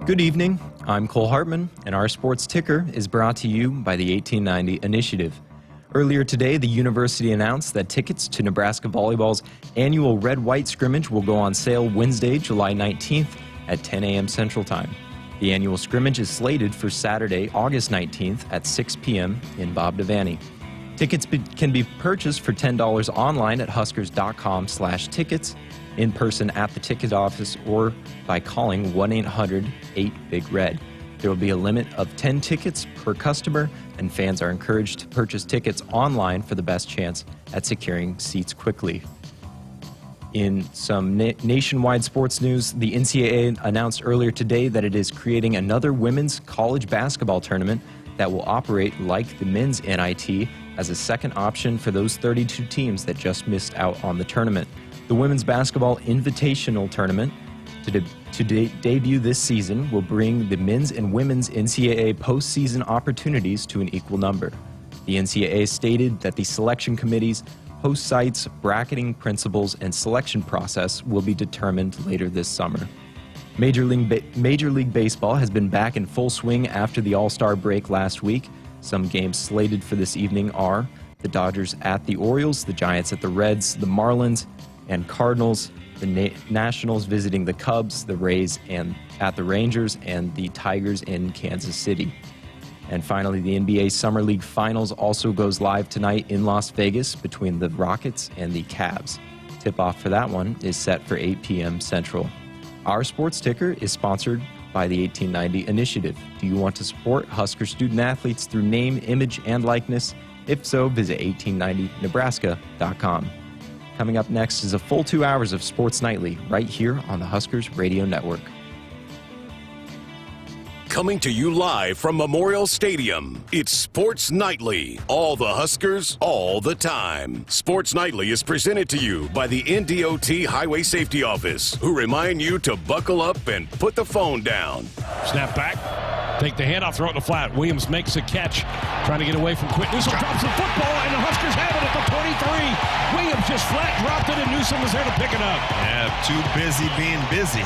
Good evening, I'm Cole Hartman, and our sports ticker is brought to you by the 1890 Initiative. Earlier today, the university announced that tickets to Nebraska Volleyball's annual Red-White scrimmage will go on sale Wednesday, July 19th at 10 a.m. Central Time. The annual scrimmage is slated for Saturday, August 19th at 6 p.m. in Bob Devaney. Tickets can be purchased for $10 online at huskers.com/tickets, in person at the ticket office, or by calling 1-800-8-BIG-RED. There will be a limit of 10 tickets per customer, and fans are encouraged to purchase tickets online for the best chance at securing seats quickly. In some nationwide sports news, the NCAA announced earlier today that it is creating another women's college basketball tournament that will operate like the men's NIT as a second option for those 32 teams that just missed out on the tournament. The Women's Basketball Invitational Tournament, to debut this season, will bring the men's and women's NCAA postseason opportunities to an equal number. The NCAA stated that the selection committee's host sites, bracketing principles, and selection process will be determined later this summer. Major League Baseball has been back in full swing after the All-Star break last week. Some games slated for this evening are the Dodgers at the Orioles, the Giants at the Reds, the Marlins and Cardinals, the Nationals visiting the Cubs, the Rays at the Rangers, and the Tigers in Kansas City. And finally, the NBA Summer League Finals also goes live tonight in Las Vegas between the Rockets and the Cavs. Tip-off for that one is set for 8 p.m. Central. Our sports ticker is sponsored by the 1890 Initiative. Do you want to support Husker student-athletes through name, image, and likeness? If so, visit 1890nebraska.com. Coming up next is a full 2 hours of Sports Nightly right here on the Huskers Radio Network. Coming to you live from Memorial Stadium, it's Sports Nightly. All the Huskers, all the time. Sports Nightly is presented to you by the NDOT Highway Safety Office, who remind you to buckle up and put the phone down. Snap back, take the handoff, throw it in the flat. Williams makes a catch, trying to get away from Quinn. Newsom drops the football, and the Huskers have it at the 23. Williams just flat dropped it, and Newsom was there to pick it up. Yeah, too busy being busy.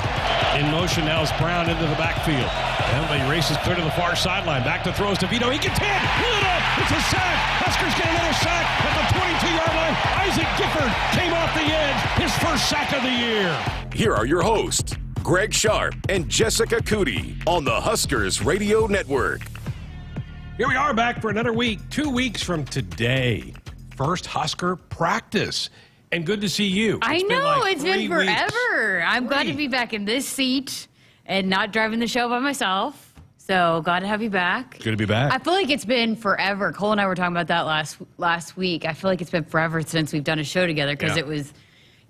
In motion now is Brown into the backfield. And he races clear to the far sideline. Back to throws to Vito. He gets hit. Little. It's a sack. Huskers get another sack at the 22-yard line. Isaac Gifford came off the edge. His first sack of the year. Here are your hosts, Greg Sharpe and Jessica Coody on the Huskers Radio Network. Here we are back for another week. 2 weeks from today. First Husker practice. And good to see you. I know. It's been forever. I'm glad to be back in this seat and not driving the show by myself. So glad to have you back. Good to be back. I feel like it's been forever. Cole and I were talking about that last week. I feel like it's been forever since we've done a show together because it was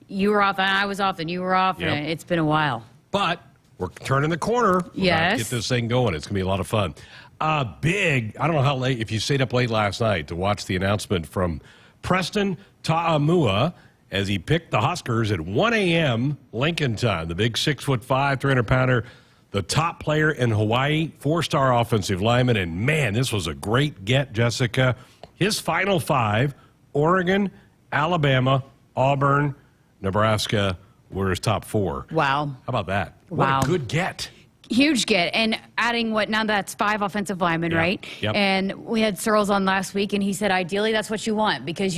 you were off and I was off and you were off. Yep. And it's been a while. But we're turning the corner. Yes. Get this thing going. It's going to be a lot of fun. I don't know how late, if you stayed up late last night to watch the announcement from Preston Ta'amua as he picked the Huskers at 1 a.m. Lincoln time. The big 6'5", 300-pounder, the top player in Hawaii, 4-star offensive lineman. And, man, this was a great get, Jessica. His final 5, Oregon, Alabama, Auburn, Nebraska, were his top 4. Wow. How about that? Wow. What a good get. Huge get. And adding now that's 5 offensive linemen, right? Yep. And we had Searles on last week, and he said ideally that's what you want because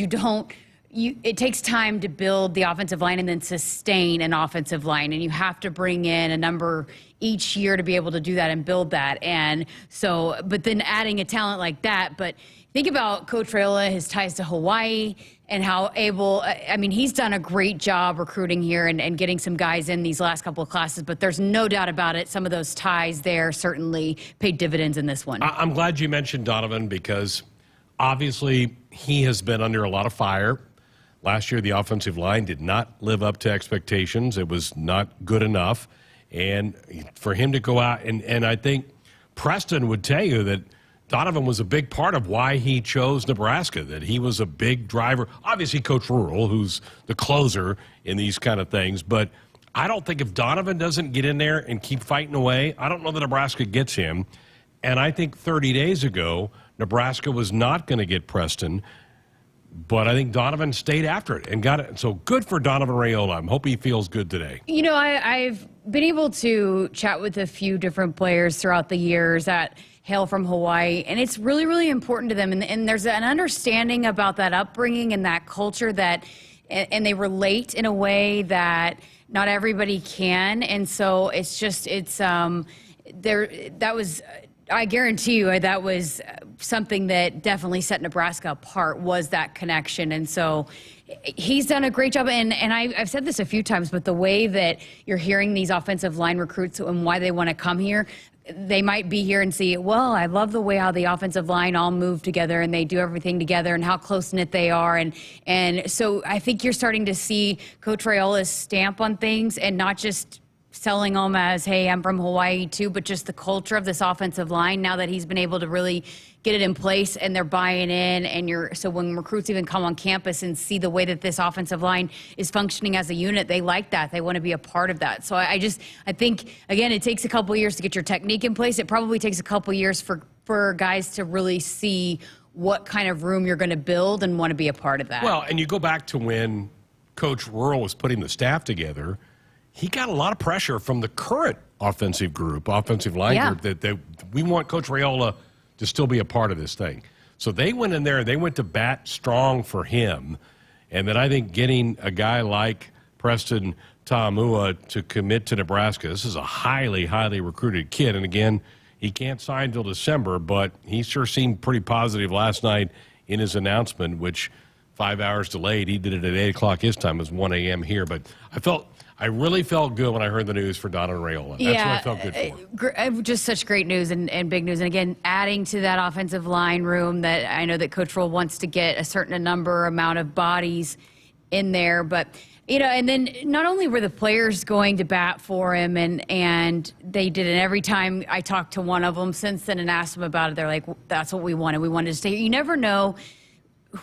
it takes time to build the offensive line and then sustain an offensive line, and you have to bring in a number each year to be able to do that and build that. And so, but then adding a talent like that, but think about Coach Raiola, his ties to Hawaii, and how he's done a great job recruiting here and getting some guys in these last couple of classes, but there's no doubt about it. Some of those ties there certainly paid dividends in this one. I'm glad you mentioned Donovan because obviously he has been under a lot of fire. Last year, the offensive line did not live up to expectations. It was not good enough. And for him to go out, and I think Preston would tell you that Donovan was a big part of why he chose Nebraska, that he was a big driver. Obviously, Coach Rural, who's the closer in these kind of things. But I don't think if Donovan doesn't get in there and keep fighting away, I don't know that Nebraska gets him. And I think 30 days ago, Nebraska was not going to get Preston. But I think Donovan stayed after it and got it. So good for Donovan Raiola. I hope he feels good today. You know, I've been able to chat with a few different players throughout the years that hail from Hawaii, and it's really, really important to them. And there's an understanding about that upbringing and that culture and they relate in a way that not everybody can. And so I guarantee you that was something that definitely set Nebraska apart, was that connection. And so he's done a great job. And I've said this a few times, but the way that you're hearing these offensive line recruits and why they want to come here, they might be here and see, well, I love the way how the offensive line all move together and they do everything together and how close-knit they are. And so I think you're starting to see Coach Raiola's stamp on things, and not just selling them as, hey, I'm from Hawaii too, but just the culture of this offensive line now that he's been able to really get it in place and they're buying in. And so when recruits even come on campus and see the way that this offensive line is functioning as a unit, they like that. They want to be a part of that. So I think, again, it takes a couple of years to get your technique in place. It probably takes a couple of years for guys to really see what kind of room you're going to build and want to be a part of that. Well, and you go back to when Coach Rural was putting the staff together, he got a lot of pressure from the current offensive line group that we want Coach Raiola to still be a part of this thing. So they went in there and they went to bat strong for him. And then I think getting a guy like Preston Ta'amua to commit to Nebraska, this is a highly, highly recruited kid. And again, he can't sign until December, but he sure seemed pretty positive last night in his announcement, which 5 hours delayed. He did it at 8 o'clock his time. It was 1 a.m. here. But I really felt good when I heard the news for Donovan Raiola. That's what I felt good for. Just such great news and big news. And again, adding to that offensive line room, that I know that Coach Rural wants to get a certain amount of bodies in there. But, and then not only were the players going to bat for him, and they did it every time I talked to one of them since then and asked them about it, they're like, that's what we wanted. We wanted to stay here. You never know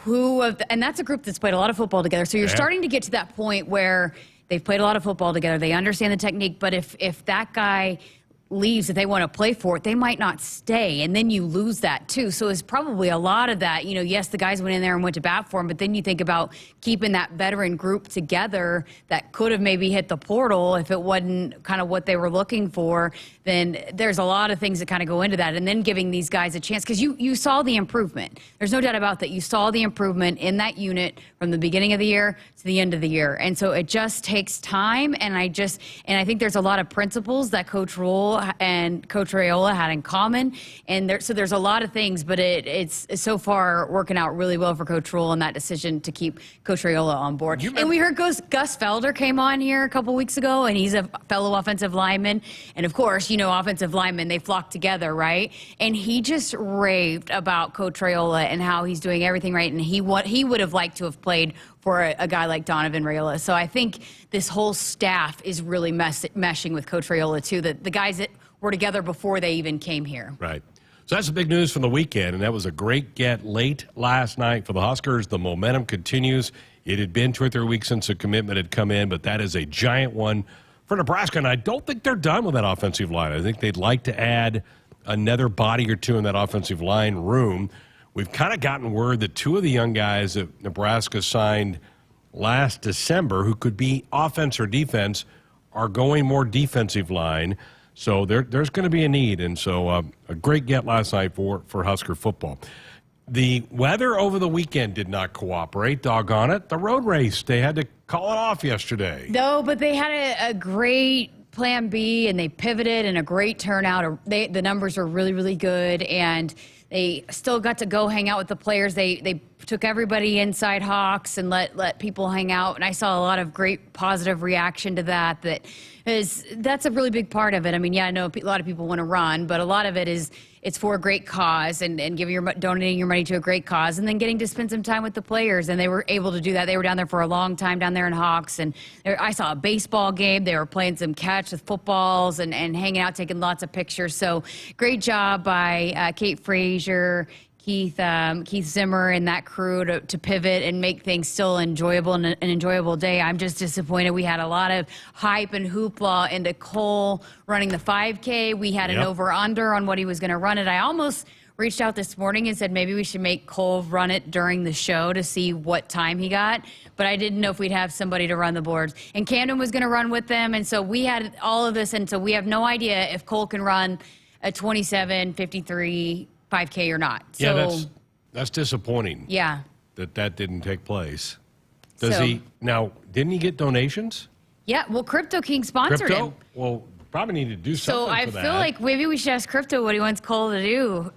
and that's a group that's played a lot of football together. So you're starting to get to that point where they've played a lot of football together. They understand the technique. But if that guy leaves, if they want to play for it, they might not stay. And then you lose that too. So it's probably a lot of that. Yes, the guys went in there and went to bat for him. But then you think about keeping that veteran group together that could have maybe hit the portal if it wasn't kind of what they were looking for. Then there's a lot of things that kind of go into that. And then giving these guys a chance, because you saw the improvement. There's no doubt about that. You saw the improvement in that unit from the beginning of the year to the end of the year. And so it just takes time. And I think there's a lot of principles that Coach Rural and Coach Raiola had in common. And so there's a lot of things, but it's so far working out really well for Coach Rural and that decision to keep Coach Raiola on board. And we heard Gus Felder came on here a couple weeks ago, and he's a fellow offensive lineman. And of course, offensive linemen, they flock together, right? And he just raved about Coach Raiola and how he's doing everything right. And he would have liked to have played for a guy like Donovan Raiola. So I think this whole staff is really meshing with Coach Raiola too, the guys that were together before they even came here. Right. So that's the big news from the weekend, and that was a great get late last night for the Huskers. The momentum continues. It had been 2 or 3 weeks since a commitment had come in, but that is a giant one for Nebraska, and I don't think they're done with that offensive line. I think they'd like to add another body or two in that offensive line room. We've kind of gotten word that 2 of the young guys that Nebraska signed last December, who could be offense or defense, are going more defensive line. So there's going to be a need, and so a great get last night for Husker football. The weather over the weekend did not cooperate, doggone it. The road race, they had to call it off yesterday. No, but they had a great plan B, and they pivoted, and a great turnout. The numbers were really, really good, and they still got to go hang out with the players. They took everybody inside Hawks and let people hang out, and I saw a lot of great positive reaction to that. That's a really big part of it. I mean, I know a lot of people want to run, but a lot of it is it's for a great cause and donating your money to a great cause, and then getting to spend some time with the players. And they were able to do that. They were down there for a long time down there in Hawks, and I saw a baseball game. They were playing some catch with footballs and hanging out, taking lots of pictures. So great job by Kate Frazier, Keith Zimmer and that crew to pivot and make things still enjoyable and an enjoyable day. I'm just disappointed. We had a lot of hype and hoopla into Cole running the 5K. We had an over-under on what he was going to run it. I almost reached out this morning and said maybe we should make Cole run it during the show to see what time he got. But I didn't know if we'd have somebody to run the boards. And Camden was going to run with them. And so we had all of this. And so we have no idea if Cole can run a 27:53 5K or not. Yeah, that's disappointing. Yeah. That didn't take place. Didn't he get donations? Yeah, well, Crypto King sponsored him. Well, probably need to do something So I for that. feel like maybe we should ask Crypto what he wants Cole to do.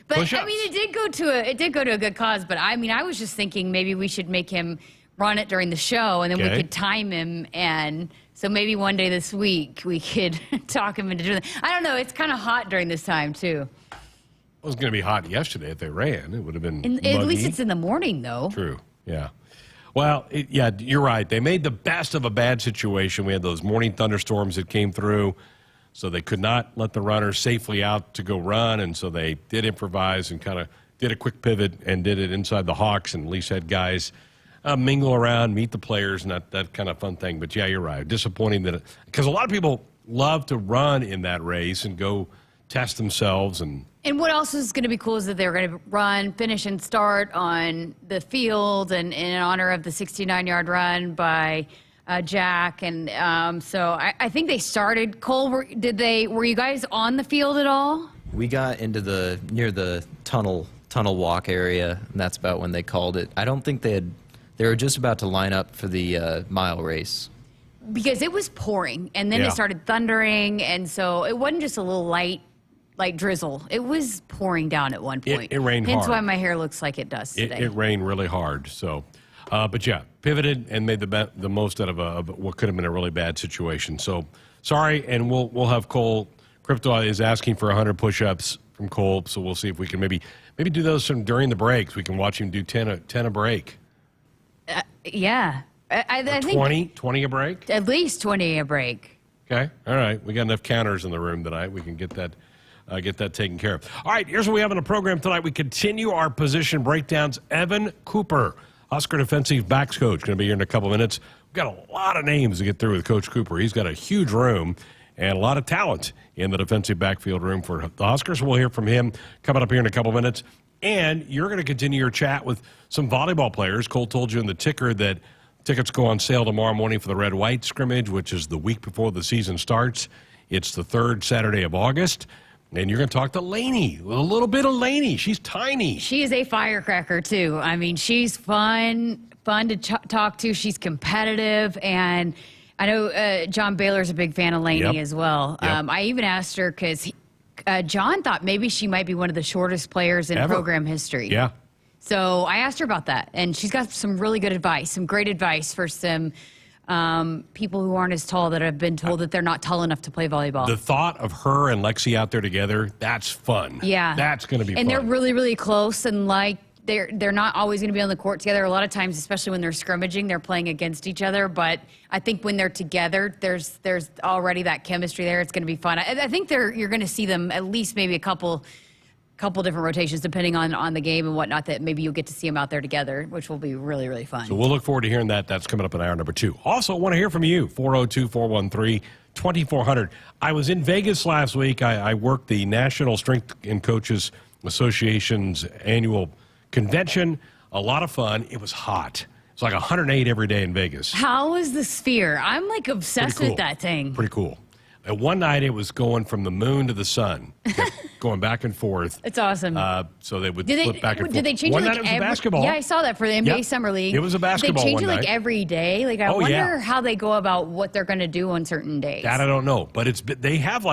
But Push-ups. I mean, it did go to a good cause. But I mean, I was just thinking maybe we should make him run it during the show, and then we could time him. And so maybe one day this week we could talk him into doing that. I don't know. It's kind of hot during this time too. It was going to be hot yesterday if they ran. It would have been muggy. At least it's in the morning, though. True. Yeah. Well, you're right. They made the best of a bad situation. We had those morning thunderstorms that came through, so they could not let the runners safely out to go run, and so they did improvise and kind of did a quick pivot and did it inside the Hawks, and at least had guys mingle around, meet the players, and that kind of fun thing. But, yeah, you're right. Disappointing because a lot of people love to run in that race and go test themselves. And what else is going to be cool is that they're going to run, finish, and start on the field and in honor of the 69-yard run by Jack. And so I think they started. Cole, were you guys on the field at all? We got into near the tunnel walk area, and that's about when they called it. I don't think they were just about to line up for the mile race. Because it was pouring, and then it started thundering, and so it wasn't just a little light drizzle. It was pouring down at one point. It rained hard. Hence why my hair looks like it does today. It rained really hard. So, but yeah, pivoted and made the most out of what could have been a really bad situation. So, sorry, and we'll have Cole. Crypto is asking for 100 push-ups from Cole, so we'll see if we can maybe do those during the breaks. We can watch him do 10 a break. Yeah. I think 20 a break? At least 20 a break. Okay. All right. We got enough counters in the room tonight. We can get that taken care of. All right. Here's what we have on the program tonight. We continue our position breakdowns. Evan Cooper, Husker defensive backs coach, going to be here in a couple minutes. We've got a lot of names to get through with Coach Cooper. He's got a huge room and a lot of talent in the defensive backfield room for the Huskers. We'll hear from him coming up here in a couple minutes. And you're going to continue your chat with some volleyball players. Cole told you in the ticker that tickets go on sale tomorrow morning for the red-white scrimmage, which is the week before the season starts. It's the third Saturday of August. And you're going to talk to Laney, a little bit of Laney. She's tiny. She is a firecracker, too. I mean, she's fun to talk to. She's competitive. And I know John Baylor's a big fan of Laney as well. Yep. I even asked her because John thought maybe she might be one of the shortest players in program history. Yeah. So I asked her about that, and she's got some really good advice, some great advice for some people who aren't as tall that have been told that they're not tall enough to play volleyball. The thought of her and Lexi out there together, that's fun. Yeah. That's going to be fun. And they're really, really close, and they're not always going to be on the court together. A lot of times, especially when they're scrimmaging, they're playing against each other. But I think when they're together, there's already that chemistry there. It's going to be fun. I think you're going to see them at least maybe a couple different rotations, depending on the game and whatnot, that maybe you'll get to see them out there together, which will be really, really fun. So we'll look forward to hearing that. That's coming up in hour number 2. Also, want to hear from you, 402-413-2400. I was in Vegas last week. I worked the National Strength and Coaches Association's annual convention. A lot of fun. It was hot. It's like 108 every day in Vegas. How is the Sphere? I'm obsessed with that thing. Pretty cool. At one night, it was going from the moon to the sun, going back and forth. It's awesome. So they would flip back and forth. Did they change one it night it was basketball. Yeah, I saw that for the NBA Summer League. It was a basketball They change one it night. every day. I wonder how they go about what they're going to do on certain days. That I don't know, but they have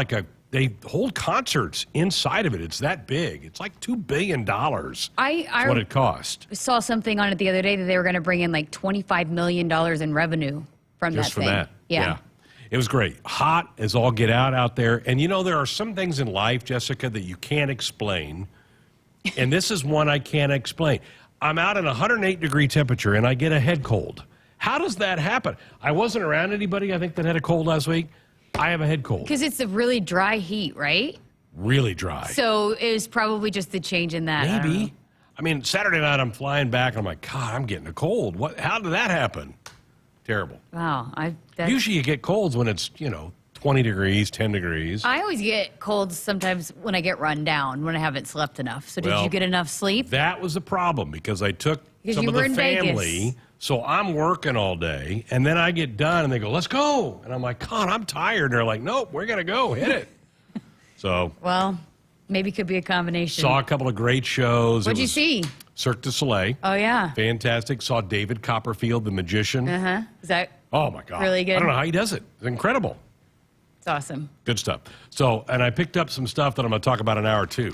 they hold concerts inside of it. It's that big. It's like $2 billion. That's what it cost. I saw something on it the other day that they were going to bring in like $25 million in revenue from Just that thing. for that. Yeah. It was great. Hot as all get out there. And, there are some things in life, Jessica, that you can't explain. And this is one I can't explain. I'm out at 108-degree temperature, and I get a head cold. How does that happen? I wasn't around anybody, I think, that had a cold last week. I have a head cold. Because it's a really dry heat, right? really dry. So it was probably just the change in that. I don't know. Maybe. I mean, Saturday night I'm flying back and I'm like, God, I'm getting a cold. How did that happen? Terrible. Wow. Usually you get colds when it's, 20 degrees, 10 degrees. I always get colds sometimes when I get run down, when I haven't slept enough. So did you get enough sleep? That was the problem because I took some you of were the in family. Vegas. So I'm working all day, and then I get done, and they go, let's go. And I'm like, God, I'm tired. And they're like, nope, we're going to go. Hit it. So Well, maybe it could be a combination. saw a couple of great shows. What'd you see? Cirque du Soleil. Oh, yeah. Fantastic. Saw David Copperfield, the magician. Uh-huh. Is that Oh, my God. really good? I don't know how he does it. It's incredible. It's awesome. Good stuff. So, and I picked up some stuff that I'm going to talk about in hour two.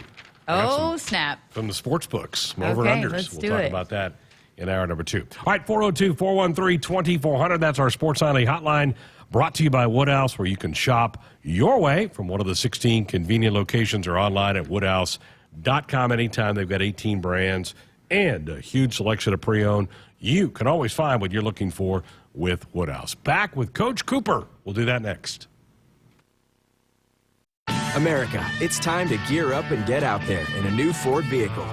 Oh, snap. From the sports books, some over Okay, unders. let's We'll do talk it. about that in hour number 2. All right, 402-413-2400. That's our Sports Nightly hotline, brought to you by Woodhouse, where you can shop your way from one of the 16 convenient locations or online at woodhouse.com anytime. They've got 18 brands and a huge selection of pre-owned. You can always find what you're looking for with Woodhouse. Back with Coach Cooper. We'll do that next. America, it's time to gear up and get out there in a new Ford vehicle.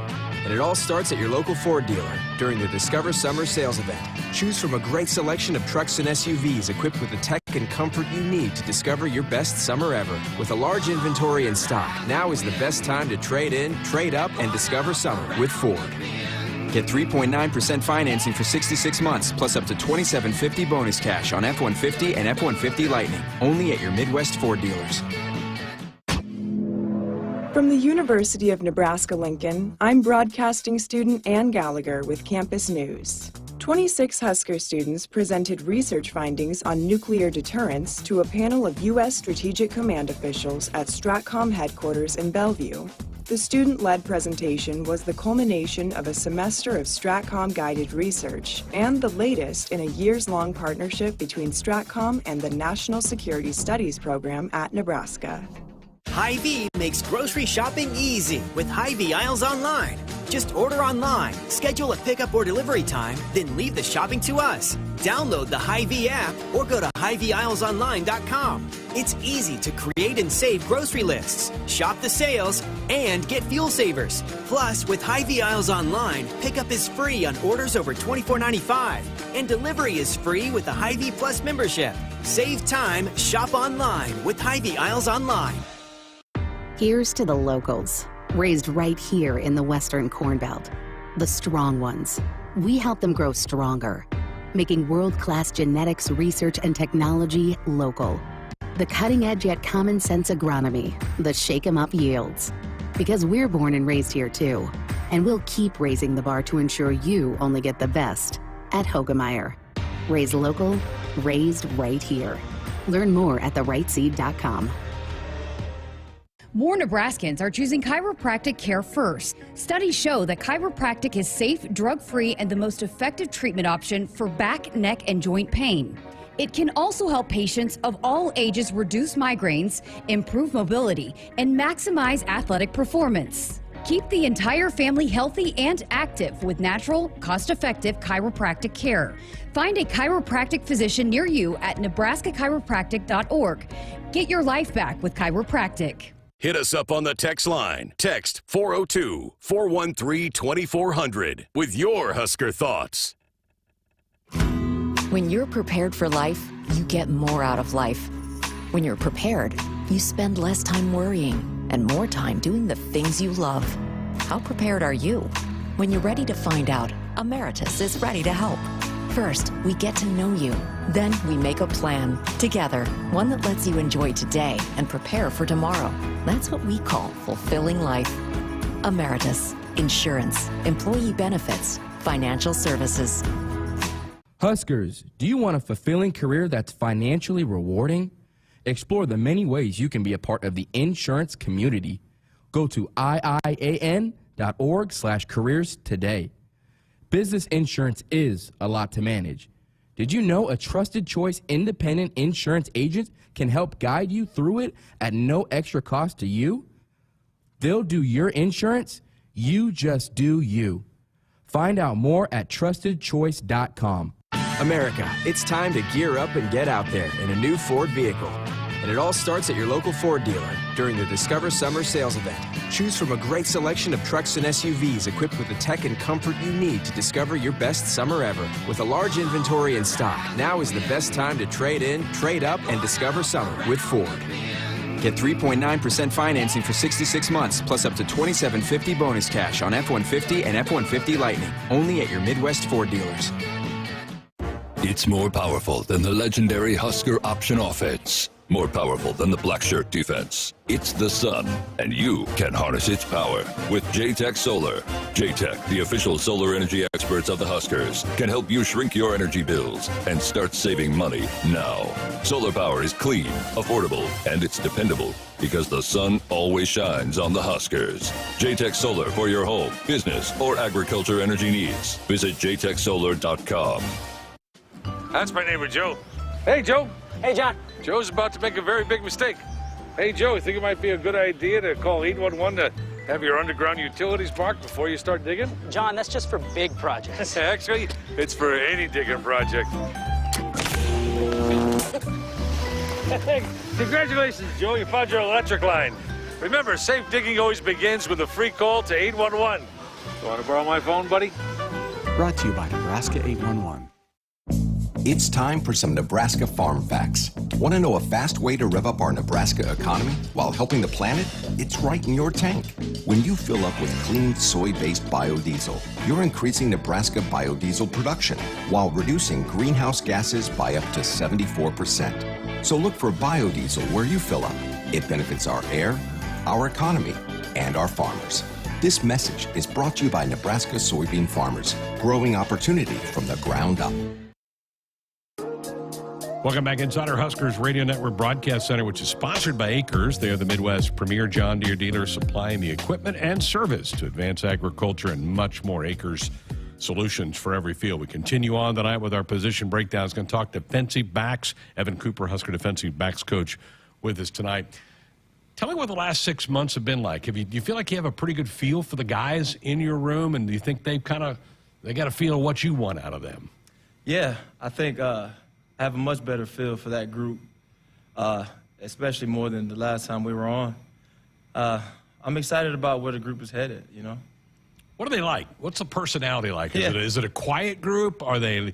And it all starts at your local Ford dealer during the Discover Summer Sales Event. Choose from a great selection of trucks and SUVs equipped with the tech and comfort you need to discover your best summer ever. With a large inventory in stock, now is the best time to trade in, trade up, and discover summer with Ford. Get 3.9% financing for 66 months, plus up to $2,750 bonus cash on F-150 and F-150 Lightning, only at your Midwest Ford dealers. From the University of Nebraska-Lincoln, I'm broadcasting student Ann Gallagher with Campus News. 26 Husker students presented research findings on nuclear deterrence to a panel of U.S. Strategic Command officials at STRATCOM headquarters in Bellevue. The student-led presentation was the culmination of a semester of STRATCOM-guided research and the latest in a years-long partnership between STRATCOM and the National Security Studies program at Nebraska. Hy-Vee makes grocery shopping easy with Hy-Vee Aisles Online. Just order online, schedule a pickup or delivery time, then leave the shopping to us. Download the Hy-Vee app or go to HyVeeAislesOnline.com. It's easy to create and save grocery lists, shop the sales, and get fuel savers. Plus, with Hy-Vee Aisles Online, pickup is free on orders over $24.95, and delivery is free with a Hy-Vee Plus membership. Save time, shop online with Hy-Vee Aisles Online. Here's to the locals, raised right here in the Western Corn Belt. The strong ones. We help them grow stronger, making world-class genetics research and technology local. The cutting-edge yet common-sense agronomy, the shake-em-up yields. Because we're born and raised here too, and we'll keep raising the bar to ensure you only get the best at Hogemeyer. Raised local, raised right here. Learn more at therightseed.com. More Nebraskans are choosing chiropractic care first. Studies show that chiropractic is safe, drug-free, and the most effective treatment option for back, neck, and joint pain. It can also help patients of all ages reduce migraines, improve mobility, and maximize athletic performance. Keep the entire family healthy and active with natural, cost-effective chiropractic care. Find a chiropractic physician near you at nebraska-chiropractic.org. Get your life back with chiropractic. Hit us up on the text line. Text 402-413-2400 with your Husker thoughts. When you're prepared for life, you get more out of life. When you're prepared, you spend less time worrying and more time doing the things you love. How prepared are you? When you're ready to find out, Emeritus is ready to help. First, we get to know you. Then we make a plan together, one that lets you enjoy today and prepare for tomorrow. That's what we call fulfilling life. Emeritus, insurance, employee benefits, financial services. Huskers, do you want a fulfilling career that's financially rewarding? Explore the many ways you can be a part of the insurance community. Go to iian.org/careers today. Business insurance is a lot to manage. Did you know a trusted choice independent insurance agent can help guide you through it at no extra cost to you? They'll do your insurance. You just do you. Find out more at trustedchoice.com. America, it's time to gear up and get out there in a new Ford vehicle. And it all starts at your local Ford dealer during the Discover Summer Sales Event. Choose from a great selection of trucks and SUVs equipped with the tech and comfort you need to discover your best summer ever. With a large inventory in stock, now is the best time to trade in, trade up, and discover summer with Ford. Get 3.9% financing for 66 months, plus up to $2,750 bonus cash on F-150 and F-150 Lightning. Only at your Midwest Ford dealers. It's more powerful than the legendary Husker option offense. More powerful than the black shirt defense. It's the sun, and you can harness its power with J-Tech Solar. J-Tech, the official solar energy experts of the Huskers, can help you shrink your energy bills and start saving money now. Solar power is clean, affordable, and it's dependable because the sun always shines on the Huskers. J-Tech Solar for your home, business, or agriculture energy needs. Visit jtechsolar.com. That's my neighbor, Joe. Hey, Joe. Hey, John. Joe's about to make a very big mistake. Hey, Joe, you think it might be a good idea to call 811 to have your underground utilities marked before you start digging? John, that's just for big projects. Actually, it's for any digging project. Congratulations, Joe. You found your electric line. Remember, safe digging always begins with a free call to 811. You want to borrow my phone, buddy? Brought to you by Nebraska 811. It's time for some Nebraska farm facts. Want to know a fast way to rev up our Nebraska economy while helping the planet? It's right in your tank. When you fill up with clean soy-based biodiesel, you're increasing Nebraska biodiesel production while reducing greenhouse gases by up to 74%. So look for biodiesel where you fill up. It benefits our air, our economy, and our farmers. This message is brought to you by Nebraska soybean farmers, growing opportunity from the ground up. Welcome back inside our Huskers Radio Network Broadcast Center, which is sponsored by Acres. They are the Midwest's premier John Deere dealer, supplying the equipment and service to advance agriculture and much more. Acres solutions for every field. We continue on tonight with our position breakdowns. Going to talk defensive backs. Evan Cooper, Husker defensive backs coach, with us tonight. Tell me what the last 6 months have been like. Do you feel like you have a pretty good feel for the guys in your room, and do you think they got a feel of what you want out of them? Yeah, I think I have a much better feel for that group, especially more than the last time we were on. I'm excited about where the group is headed, you know. What are they like? What's the personality like? Yeah. Is it a quiet group? Are they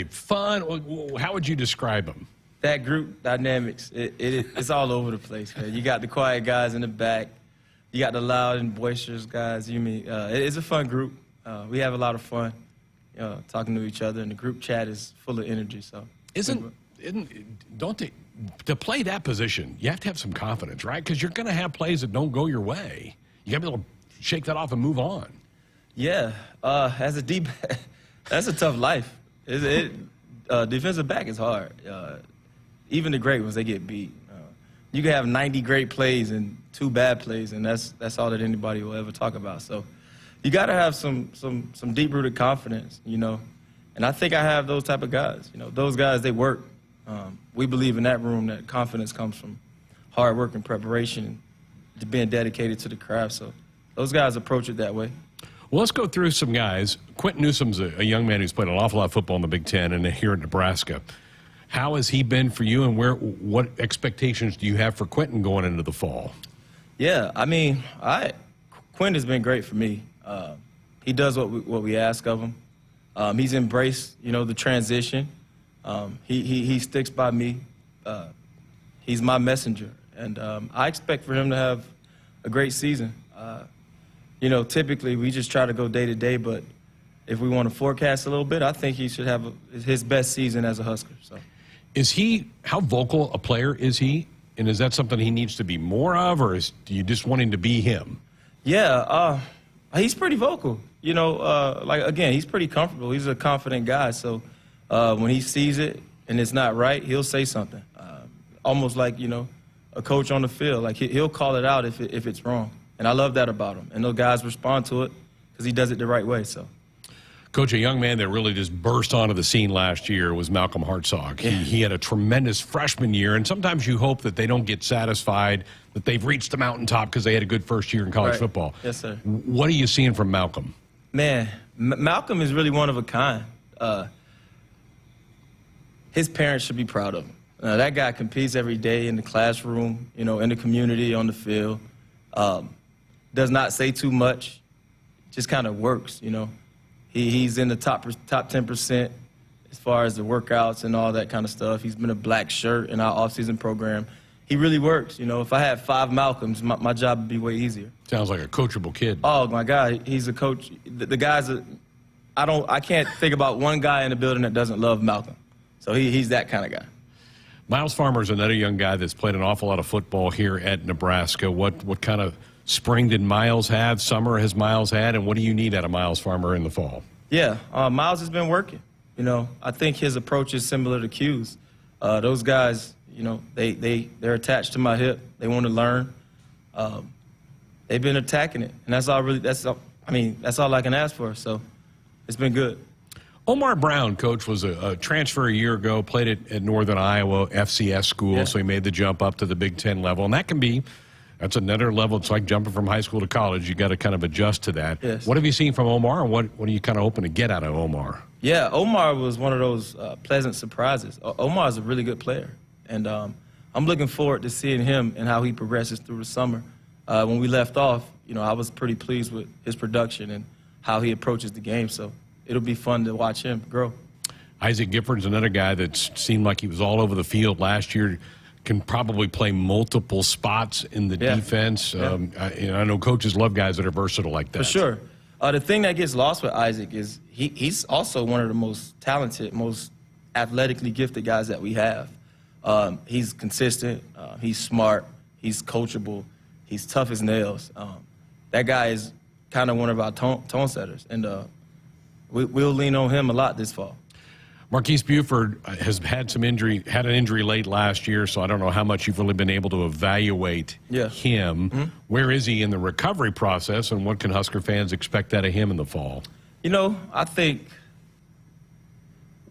fun? How would you describe them? That group dynamics, it's all over the place, man. You got the quiet guys in the back. You got the loud and boisterous guys. It's a fun group. We have a lot of fun talking to each other, and the group chat is full of energy. So to play that position, you have to have some confidence, right? Because you're going to have plays that don't go your way. You got to be able to shake that off and move on. Yeah, as a deep, that's a tough life. Defensive back is hard. Even the great ones, they get beat. You can have 90 great plays and 2 bad plays, and that's all that anybody will ever talk about. So you got to have some deep-rooted confidence, you know. And I think I have those type of guys. You know, those guys, they work. We believe in that room that confidence comes from hard work and preparation, and being dedicated to the craft. So those guys approach it that way. Well, let's go through some guys. Quentin Newsom's a young man who's played an awful lot of football in the Big Ten and here in Nebraska. How has he been for you, and what expectations do you have for Quentin going into the fall? Yeah, I mean, Quentin has been great for me. He does what we ask of him. He's embraced, the transition. He sticks by me. He's my messenger, and I expect for him to have a great season. Typically we just try to go day to day, but if we want to forecast a little bit, I think he should have his best season as a Husker. So, how vocal a player is he? And is that something he needs to be more of, or do you just want him to be him? Yeah, he's pretty vocal. He's pretty comfortable. He's a confident guy. So when he sees it and it's not right, he'll say something. Almost like, a coach on the field. Like he'll call it out if it's wrong. And I love that about him. And those guys respond to it because he does it the right way. So, Coach, a young man that really just burst onto the scene last year was Malcolm Hartzog. Yeah. He had a tremendous freshman year, and sometimes you hope that they don't get satisfied that they've reached the mountaintop because they had a good first year in college football. Yes, sir. What are you seeing from Malcolm? Man, Malcolm is really one of a kind. His parents should be proud of him. That guy competes every day in the classroom, in the community, on the field. Does not say too much, just kind of works, He's in the top 10% as far as the workouts and all that kind of stuff. He's been a black shirt in our off-season program. He really works. If I had 5 Malcolms, my job would be way easier. Sounds like a coachable kid. Oh, my God, he's a coach. The guy's I can't think about one guy in the building that doesn't love Malcolm. So he's that kind of guy. Miles Farmer is another young guy that's played an awful lot of football here at Nebraska. What kind of spring did Miles have? Summer has Miles had? And what do you need out of Miles Farmer in the fall? Yeah, Miles has been working. I think his approach is similar to Q's. Those guys, they're attached to my hip. They want to learn. They've been attacking it, and that's all I can ask for. So it's been good. Omar Brown, coach, was a transfer a year ago, played at Northern Iowa FCS school, so he made the jump up to the Big Ten level. And that's another level. It's like jumping from high school to college. You got to kind of adjust to that. Yes. What have you seen from Omar, and what are you kind of hoping to get out of Omar? Yeah, Omar was one of those pleasant surprises. Omar is a really good player, and I'm looking forward to seeing him and how he progresses through the summer. When we left off, I was pretty pleased with his production and how he approaches the game. So it'll be fun to watch him grow. Isaac Gifford's another guy that seemed like he was all over the field last year. Can probably play multiple spots in the defense. Yeah. I know coaches love guys that are versatile like that. For sure. The thing that gets lost with Isaac is he's also one of the most talented, most athletically gifted guys that we have. He's consistent. He's smart. He's coachable. He's tough as nails. That guy is kind of one of our tone setters, and we'll lean on him a lot this fall. Marquise Buford has had an injury late last year, so I don't know how much you've really been able to evaluate him. Mm-hmm. Where is he in the recovery process, and what can Husker fans expect out of him in the fall? I think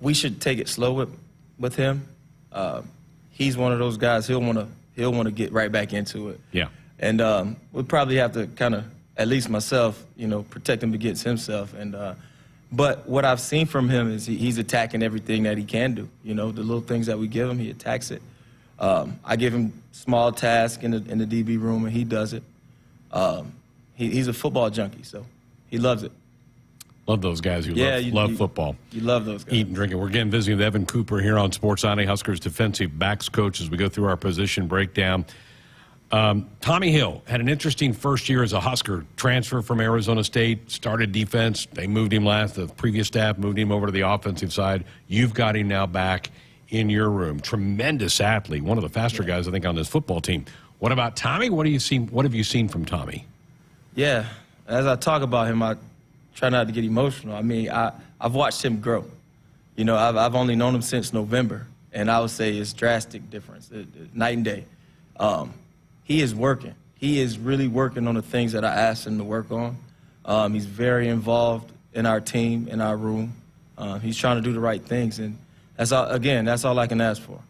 we should take it slow with him. He's one of those guys, he'll want to get right back into it. Yeah. And we'll probably have to kind of, at least myself, protect him against himself. And but what I've seen from him is he's attacking everything that he can do. The little things that we give him, he attacks it. I give him small tasks in the DB room, and he does it. He's a football junkie, so he loves it. Love those guys who love football. You love those guys. Eat and drink it. We're again visiting with Evan Cooper here on Sports Sunday, Huskers defensive backs coach, as we go through our position breakdown. Tommy Hill had an interesting first year as a Husker. Transfer from Arizona State, started defense. They moved him the previous staff moved him over to the offensive side. You've got him now back in your room. Tremendous athlete, one of the faster guys, I think, on this football team. What about Tommy? What have you seen from Tommy? Yeah, as I talk about him, I try not to get emotional. I've watched him grow. I've only known him since November, and I would say it's drastic difference, night and day. He is working. He is really working on the things that I asked him to work on. He's very involved in our team, in our room. He's trying to do the right things, and that's all I can ask for.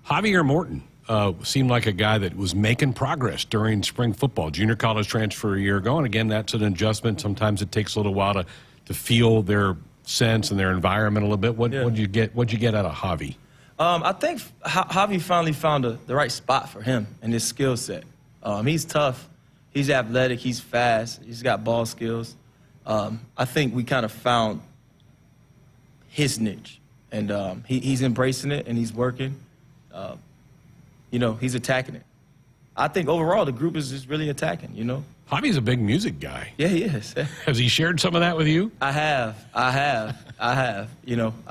Javier Morton seemed like a guy that was making progress during spring football. Junior college transfer a year ago, and again, that's an adjustment. Sometimes it takes a little while to feel their sense and their environment a little bit. What'd you get out of Javi? I think Javi finally found the right spot for him and his skill set. He's tough. He's athletic. He's fast. He's got ball skills. I think we kind of found his niche, and he's embracing it, and he's working. He's attacking it. I think overall the group is just really attacking, Javi's a big music guy. Yeah, he is. Has he shared some of that with you? I have. I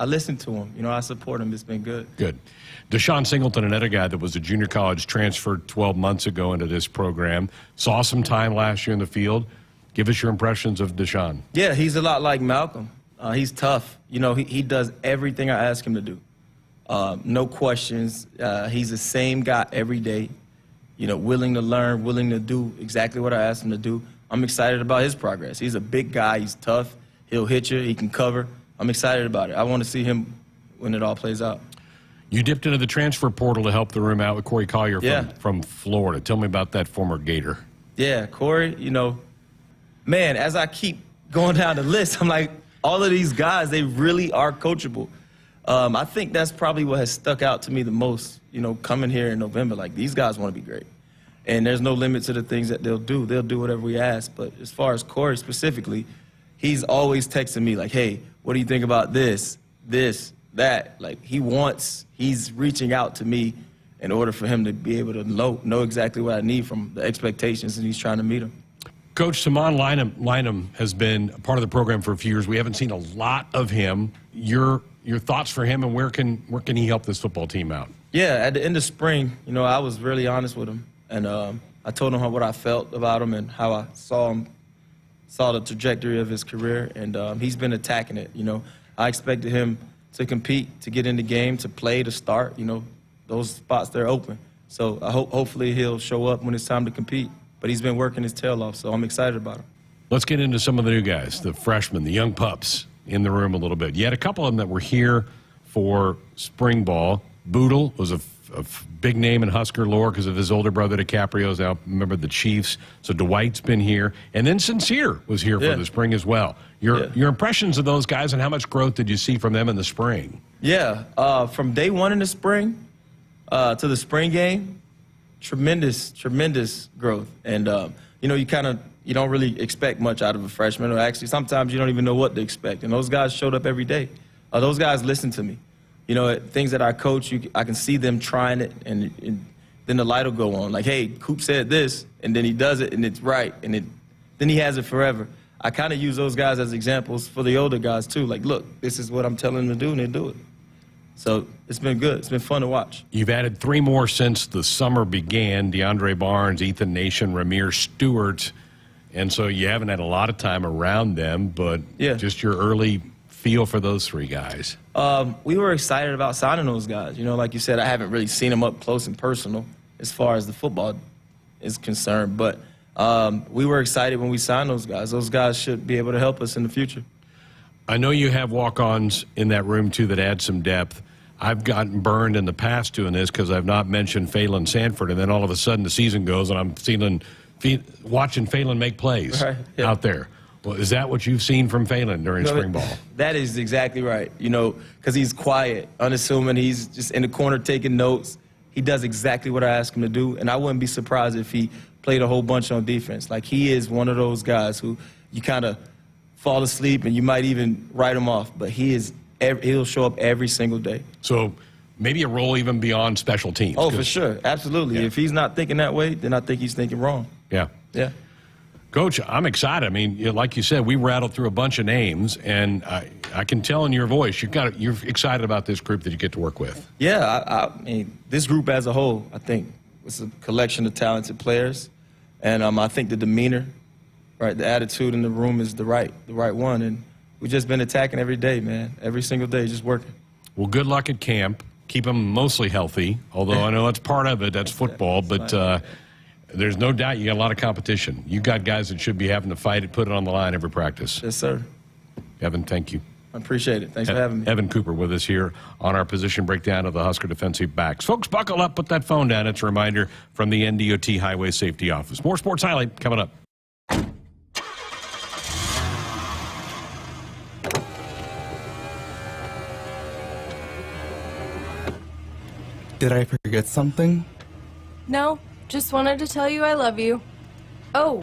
listen to him. I support him. It's been good. Good. Deshaun Singleton, another guy that was a junior college transfer 12 months ago into this program, saw some time last year in the field. Give us your impressions of Deshaun. Yeah, he's a lot like Malcolm. He's tough. He does everything I ask him to do. No questions. He's the same guy every day. Willing to learn, willing to do exactly what I asked him to do. I'm excited about his progress. He's a big guy. He's tough. He'll hit you. He can cover. I'm excited about it. I want to see him when it all plays out. You dipped into the transfer portal to help the room out with Corey Collier from Florida. Tell me about that former Gator. Yeah, Corey, man, as I keep going down the list, I'm like, all of these guys, they really are coachable. I think that's probably what has stuck out to me the most, you know, coming here in November. Like, these guys want to be great. And there's no limit to the things that they'll do. They'll do whatever we ask. But as far as Corey specifically, he's always texting me like, hey, what do you think about this, that? Like, he's reaching out to me in order for him to be able to know exactly what I need from the expectations, and he's trying to meet them. Coach, Simon Lynham has been a part of the program for a few years. We haven't seen a lot of him. Your thoughts for him, and where can he help this football team out? Yeah, at the end of spring, you know, I was really honest with him, and I told him what I felt about him and how I saw the trajectory of his career, and he's been attacking it. You know, I expected him to compete, to get in the game, to play, to start. You know, those spots, they're open. So I hopefully he'll show up when it's time to compete. But he's been working his tail off, so I'm excited about him. Let's get into some of the new guys, the freshmen, the young pups in the room a little bit. You had a couple of them that were here for spring ball. Boodle was a big name in Husker lore because of his older brother DiCaprio's now a member of the Chiefs. So Dwight's been here. And then Sincere was here for the spring as well. Your impressions of those guys, and how much growth did you see from them in the spring? Yeah, from day one in the spring to the spring game, tremendous growth. And, you know, you don't really expect much out of a freshman, or actually sometimes you don't even know what to expect. And those guys showed up every day. Those guys listened to me. You know, things that I coach, I can see them trying it, and then the light will go on. Like, hey, Coop said this, and then he does it, and it's right, and then he has it forever. I kind of use those guys as examples for the older guys, too. Like, look, this is what I'm telling them to do, and they do it. So it's been good. It's been fun to watch. You've added 3 more since the summer began: DeAndre Barnes, Ethan Nation, Ramir Stewart. And so you haven't had a lot of time around them, but just your early feel for those 3 guys. We were excited about signing those guys. You know, like you said, I haven't really seen them up close and personal as far as the football is concerned. But we were excited when we signed those guys. Those guys should be able to help us in the future. I know you have walk-ons in that room, too, that add some depth. I've gotten burned in the past doing this because I've not mentioned Phelan Sanford, and then all of a sudden the season goes and I'm watching Phelan make plays out there. Well, is that what you've seen from Phelan during spring ball? That is exactly right. You know, because he's quiet, unassuming. He's just in the corner taking notes. He does exactly what I ask him to do, and I wouldn't be surprised if he played a whole bunch on defense. Like, he is one of those guys who you kind of fall asleep and you might even write him off, but he'll show up every single day. So maybe a role even beyond special teams. Oh, for sure. Absolutely. Yeah. If he's not thinking that way, then I think he's thinking wrong. Yeah. Yeah. Coach, I'm excited. I mean, like you said, we rattled through a bunch of names, and I can tell in your voice you're excited about this group that you get to work with. Yeah, I mean, this group as a whole, I think, it's a collection of talented players, and I think the demeanor, right, the attitude in the room is the right one, and we've just been attacking every day, man, every single day, just working. Well, good luck at camp. Keep them mostly healthy, although I know that's part of it. That's football, but. There's no doubt you got a lot of competition. You got guys that should be having to fight it, put it on the line every practice. Yes, sir. Evan, thank you. I appreciate it. Thanks for having me. Evan Cooper with us here on our position breakdown of the Husker defensive backs. Folks, buckle up, put that phone down. It's a reminder from the NDOT Highway Safety Office. More Sports Highlight coming up. Did I forget something? No. Just wanted to tell you I love you. Oh,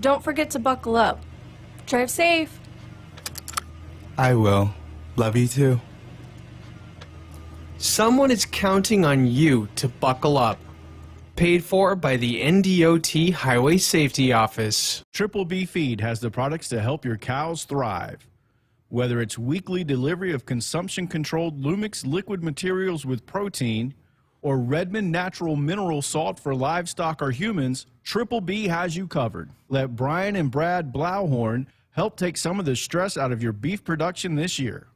don't forget to buckle up. Drive safe. I will. Love you too. Someone is counting on you to buckle up. Paid for by the NDOT Highway Safety Office. Triple B Feed has the products to help your cows thrive. Whether it's weekly delivery of consumption-controlled Lumix liquid materials with protein, or Redmond Natural Mineral Salt for livestock or humans, Triple B has you covered. Let Brian and Brad Blauhorn help take some of the stress out of your beef production this year.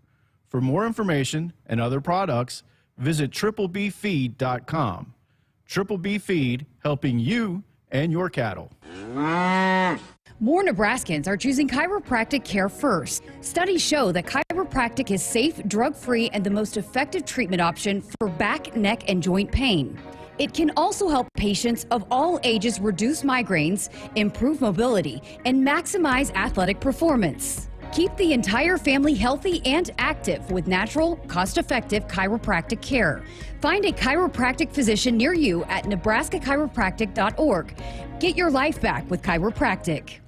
For more information and other products, visit triplebfeed.com. Triple B Feed, helping you and your cattle. More Nebraskans are choosing chiropractic care first. Studies show that chiropractic is safe, drug-free, and the most effective treatment option for back, neck, and joint pain. It can also help patients of all ages reduce migraines, improve mobility, and maximize athletic performance. Keep the entire family healthy and active with natural, cost-effective chiropractic care. Find a chiropractic physician near you at nebraska-chiropractic.org. Get your life back with chiropractic.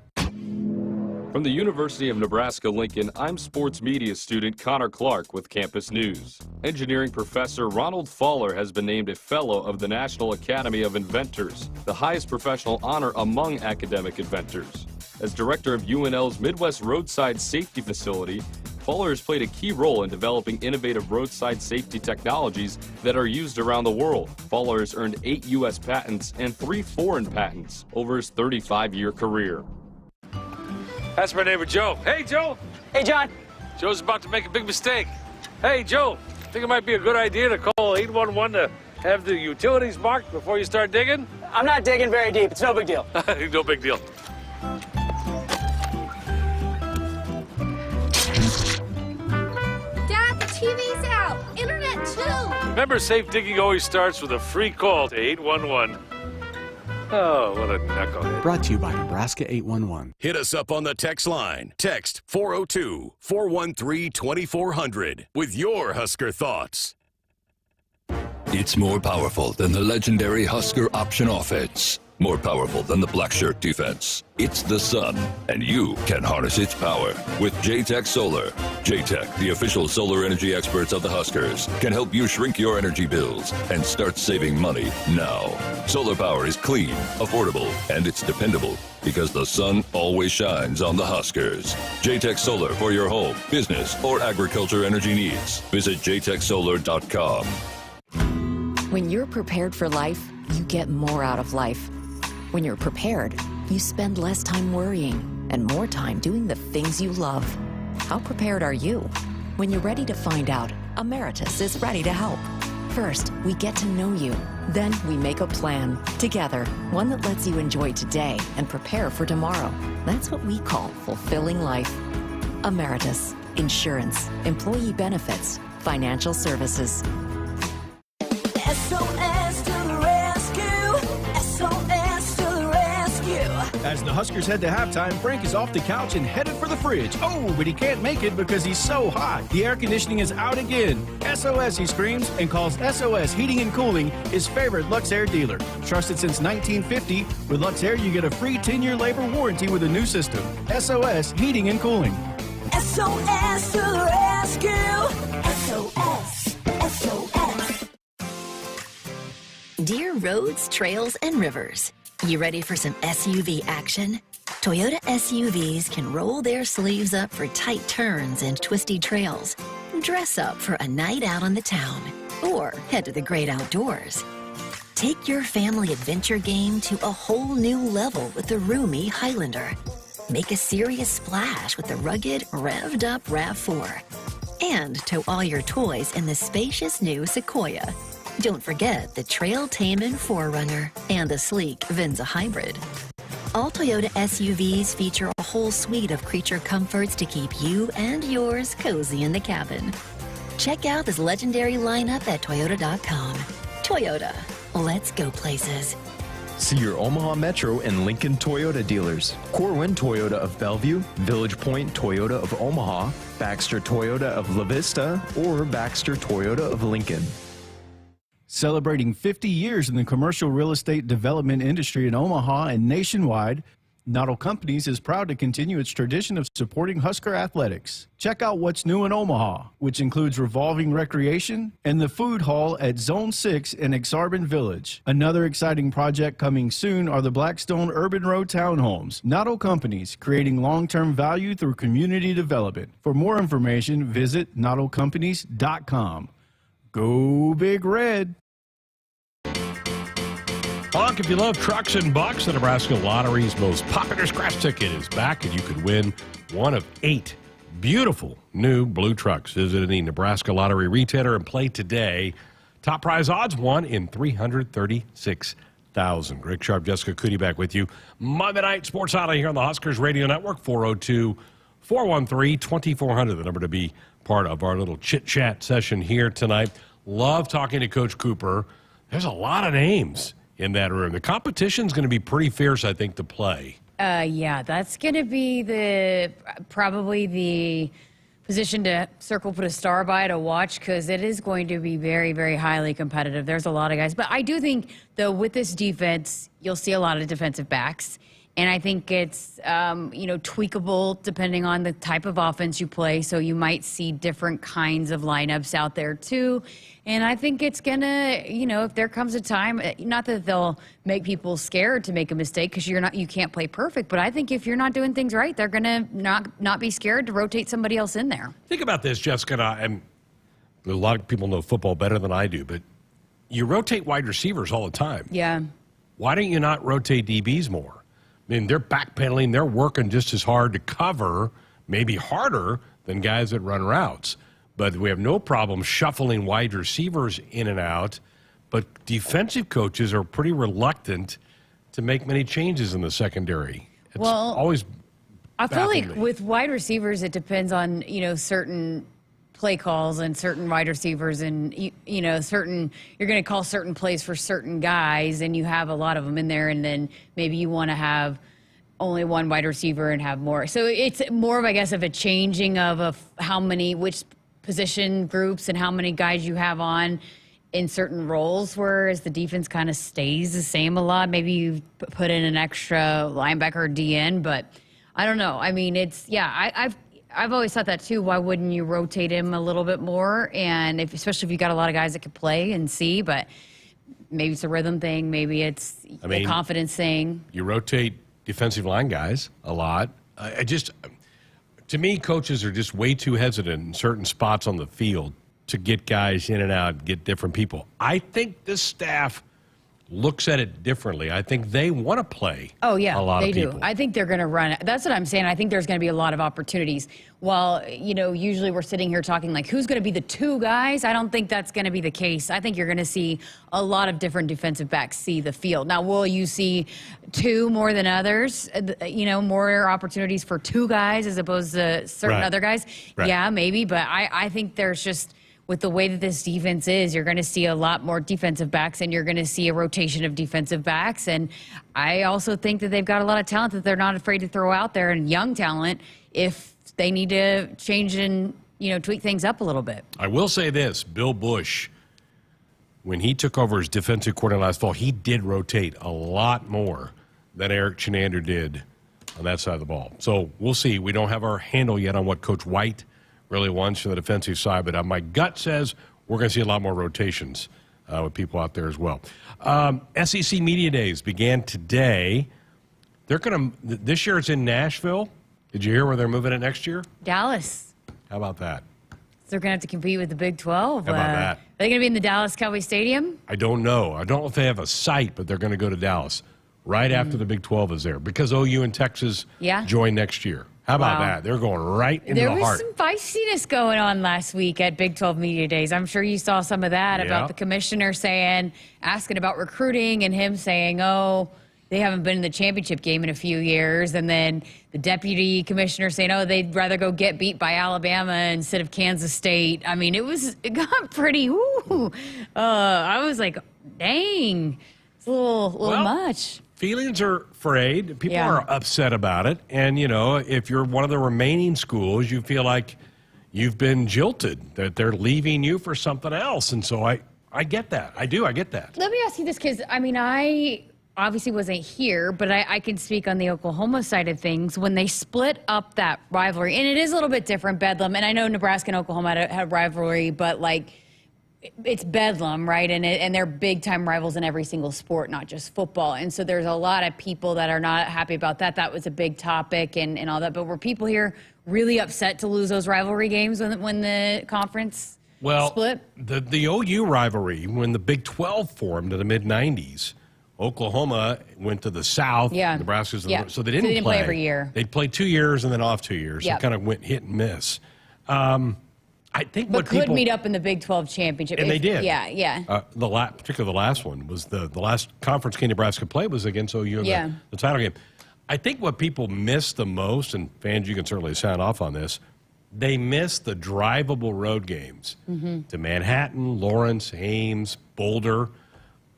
From the University of Nebraska-Lincoln, I'm sports media student Connor Clark with Campus News. Engineering professor Ronald Faller has been named a Fellow of the National Academy of Inventors, the highest professional honor among academic inventors. As director of UNL's Midwest Roadside Safety Facility, Faller has played a key role in developing innovative roadside safety technologies that are used around the world. Faller has earned 8 U.S. patents and 3 foreign patents over his 35-year career. That's my neighbor Joe. Hey, Joe. Hey, John. Joe's about to make a big mistake. Hey, Joe, think it might be a good idea to call 811 to have the utilities marked before you start digging? I'm not digging very deep. It's no big deal. No big deal. Dad, the TV's out. Internet, too. Remember, safe digging always starts with a free call to 811. Oh, what a knucklehead. Brought to you by Nebraska 811. Hit us up on the text line. Text 402-413-2400 with your Husker thoughts. It's more powerful than the legendary Husker option offense. More powerful than the black shirt defense. It's the sun, and you can harness its power with JTech Solar. JTech, the official solar energy experts of the Huskers, can help you shrink your energy bills and start saving money now. Solar power is clean, affordable, and it's dependable because the sun always shines on the Huskers. JTech Solar for your home, business, or agriculture energy needs. Visit jtechsolar.com. When you're prepared for life, you get more out of life. When you're prepared, you spend less time worrying and more time doing the things you love. How prepared are you? When you're ready to find out, Emeritus is ready to help. First, we get to know you. Then we make a plan together, one that lets you enjoy today and prepare for tomorrow. That's what we call fulfilling life. Emeritus, insurance, employee benefits, financial services. SOS to the rescue! SOS to the rescue! As the Huskers head to halftime, Frank is off the couch and headed for the fridge. Oh, but he can't make it because he's so hot. The air conditioning is out again. SOS, he screams, and calls SOS Heating and Cooling his favorite Luxair dealer. Trusted since 1950, with Luxair you get a free 10-year labor warranty with a new system. SOS Heating and Cooling. SOS to the rescue! SOS! SOS! Dear roads, trails, and rivers, you ready for some SUV action? Toyota SUVs can roll their sleeves up for tight turns and twisty trails, dress up for a night out on the town, or head to the great outdoors. Take your family adventure game to a whole new level with the roomy Highlander. Make a serious splash with the rugged, revved-up RAV4. And tow all your toys in the spacious new Sequoia. Don't forget the Trail-Tamin 4Runner and the sleek Venza Hybrid. All Toyota SUVs feature a whole suite of creature comforts to keep you and yours cozy in the cabin. Check out this legendary lineup at Toyota.com. Toyota, let's go places. See your Omaha Metro and Lincoln Toyota dealers. Corwin Toyota of Bellevue, Village Point Toyota of Omaha, Baxter Toyota of La Vista, or Baxter Toyota of Lincoln. Celebrating 50 years in the commercial real estate development industry in Omaha and nationwide, Noddle Companies is proud to continue its tradition of supporting Husker athletics. Check out what's new in Omaha, which includes revolving recreation and the food hall at Zone 6 in Exarban Village. Another exciting project coming soon are the Blackstone Urban Road Townhomes. Noddle Companies, creating long-term value through community development. For more information, visit noddlecompanies.com. Go Big Red! Honk if you love trucks and bucks. The Nebraska Lottery's most popular scratch ticket is back, and you could win one of 8 beautiful new blue trucks. Visit any Nebraska Lottery retailer and play today. Top prize odds, 1 in 336,000. Greg Sharpe, Jessica Coody back with you. Monday Night Sports Highlight here on the Huskers Radio Network, 402-413-2400, the number to be part of our little chit-chat session here tonight. Love talking to Coach Cooper. There's a lot of names in that room. The competition's going to be pretty fierce, I think, to play. Yeah, that's going to be probably the position to circle, put a star by to watch, because it is going to be very, very highly competitive. There's a lot of guys. But I do think, though, with this defense, you'll see a lot of defensive backs. And I think it's, tweakable depending on the type of offense you play. So you might see different kinds of lineups out there, too. And I think it's going to, if there comes a time, not that they'll make people scared to make a mistake because you can't play perfect. But I think if you're not doing things right, they're going to not be scared to rotate somebody else in there. Think about this, Jessica. And a lot of people know football better than I do, but you rotate wide receivers all the time. Yeah. Why don't you not rotate DBs more? I mean, they're backpedaling. They're working just as hard to cover, maybe harder than guys that run routes. But we have no problem shuffling wide receivers in and out. But defensive coaches are pretty reluctant to make many changes in the secondary. It's always I feel like me. with wide receivers, it depends on, certain play calls and certain wide receivers and, you're going to call certain plays for certain guys and you have a lot of them in there, and then maybe you want to have only one wide receiver and have more. So it's more of, I guess, of a changing of which position groups and how many guys you have on in certain roles, whereas the defense kind of stays the same a lot. Maybe you put in an extra linebacker or DN, but I don't know. I mean, I've always thought that too. Why wouldn't you rotate him a little bit more? And especially if you got a lot of guys that can play and see, but maybe it's a rhythm thing. Maybe it's a confidence thing. You rotate defensive line guys a lot. To me, coaches are just way too hesitant in certain spots on the field to get guys in and out, get different people. I think this staff looks at it differently. I think they want to play. Oh, yeah, a lot they of people. do. I think they're going to run it. That's what I'm saying. I think there's going to be a lot of opportunities. While, usually we're sitting here talking like, who's going to be the two guys? I don't think that's going to be the case. I think you're going to see a lot of different defensive backs see the field. Now, will you see two more than others? More opportunities for two guys as opposed to certain other guys? Right. Yeah, maybe. But I think there's just, with the way that this defense is, you're going to see a lot more defensive backs, and you're going to see a rotation of defensive backs. And I also think that they've got a lot of talent that they're not afraid to throw out there, and young talent, if they need to change and, tweak things up a little bit. I will say this, Bill Bush, when he took over as defensive coordinator last fall, he did rotate a lot more than Eric Chenander did on that side of the ball. So we'll see. We don't have our handle yet on what Coach White really wants from the defensive side, but my gut says we're going to see a lot more rotations with people out there as well. SEC Media Days began today. This year it's in Nashville. Did you hear where they're moving it next year? Dallas. How about that? They're going to have to compete with the Big 12. How about that? Are they going to be in the Dallas Cowboy Stadium? I don't know. I don't know if they have a site, but they're going to go to Dallas right after the Big 12 is there, because OU and Texas join next year. How about that? They're going right into the heart. There was some feistiness going on last week at Big 12 Media Days. I'm sure you saw some of that about the commissioner asking about recruiting, and him saying, oh, they haven't been in the championship game in a few years. And then the deputy commissioner saying, oh, they'd rather go get beat by Alabama instead of Kansas State. I mean, it got pretty, I was like, dang, it's a little much. Feelings are frayed. People are upset about it. And, if you're one of the remaining schools, you feel like you've been jilted, that they're leaving you for something else. And so I get that. I get that. Let me ask you this, because, I obviously wasn't here, but I can speak on the Oklahoma side of things. When they split up that rivalry, and it is a little bit different, Bedlam, and I know Nebraska and Oklahoma had a rivalry, but, it's Bedlam, right? And they're big-time rivals in every single sport, not just football. And so there's a lot of people that are not happy about that. That was a big topic and all that. But were people here really upset to lose those rivalry games when the conference split? The OU rivalry, when the Big 12 formed in the mid-'90s, Oklahoma went to the South. Yeah. Nebraska's so they They didn't play every year. They'd play 2 years and then off 2 years. Yep. So it kind of went hit and miss. I think but could meet up in the Big 12 championship. And they did. Yeah. Particularly the last one was the last conference game Nebraska played was against OU in the title game. I think what people miss the most, and fans, you can certainly sound off on this, they miss the drivable road games to Manhattan, Lawrence, Ames, Boulder.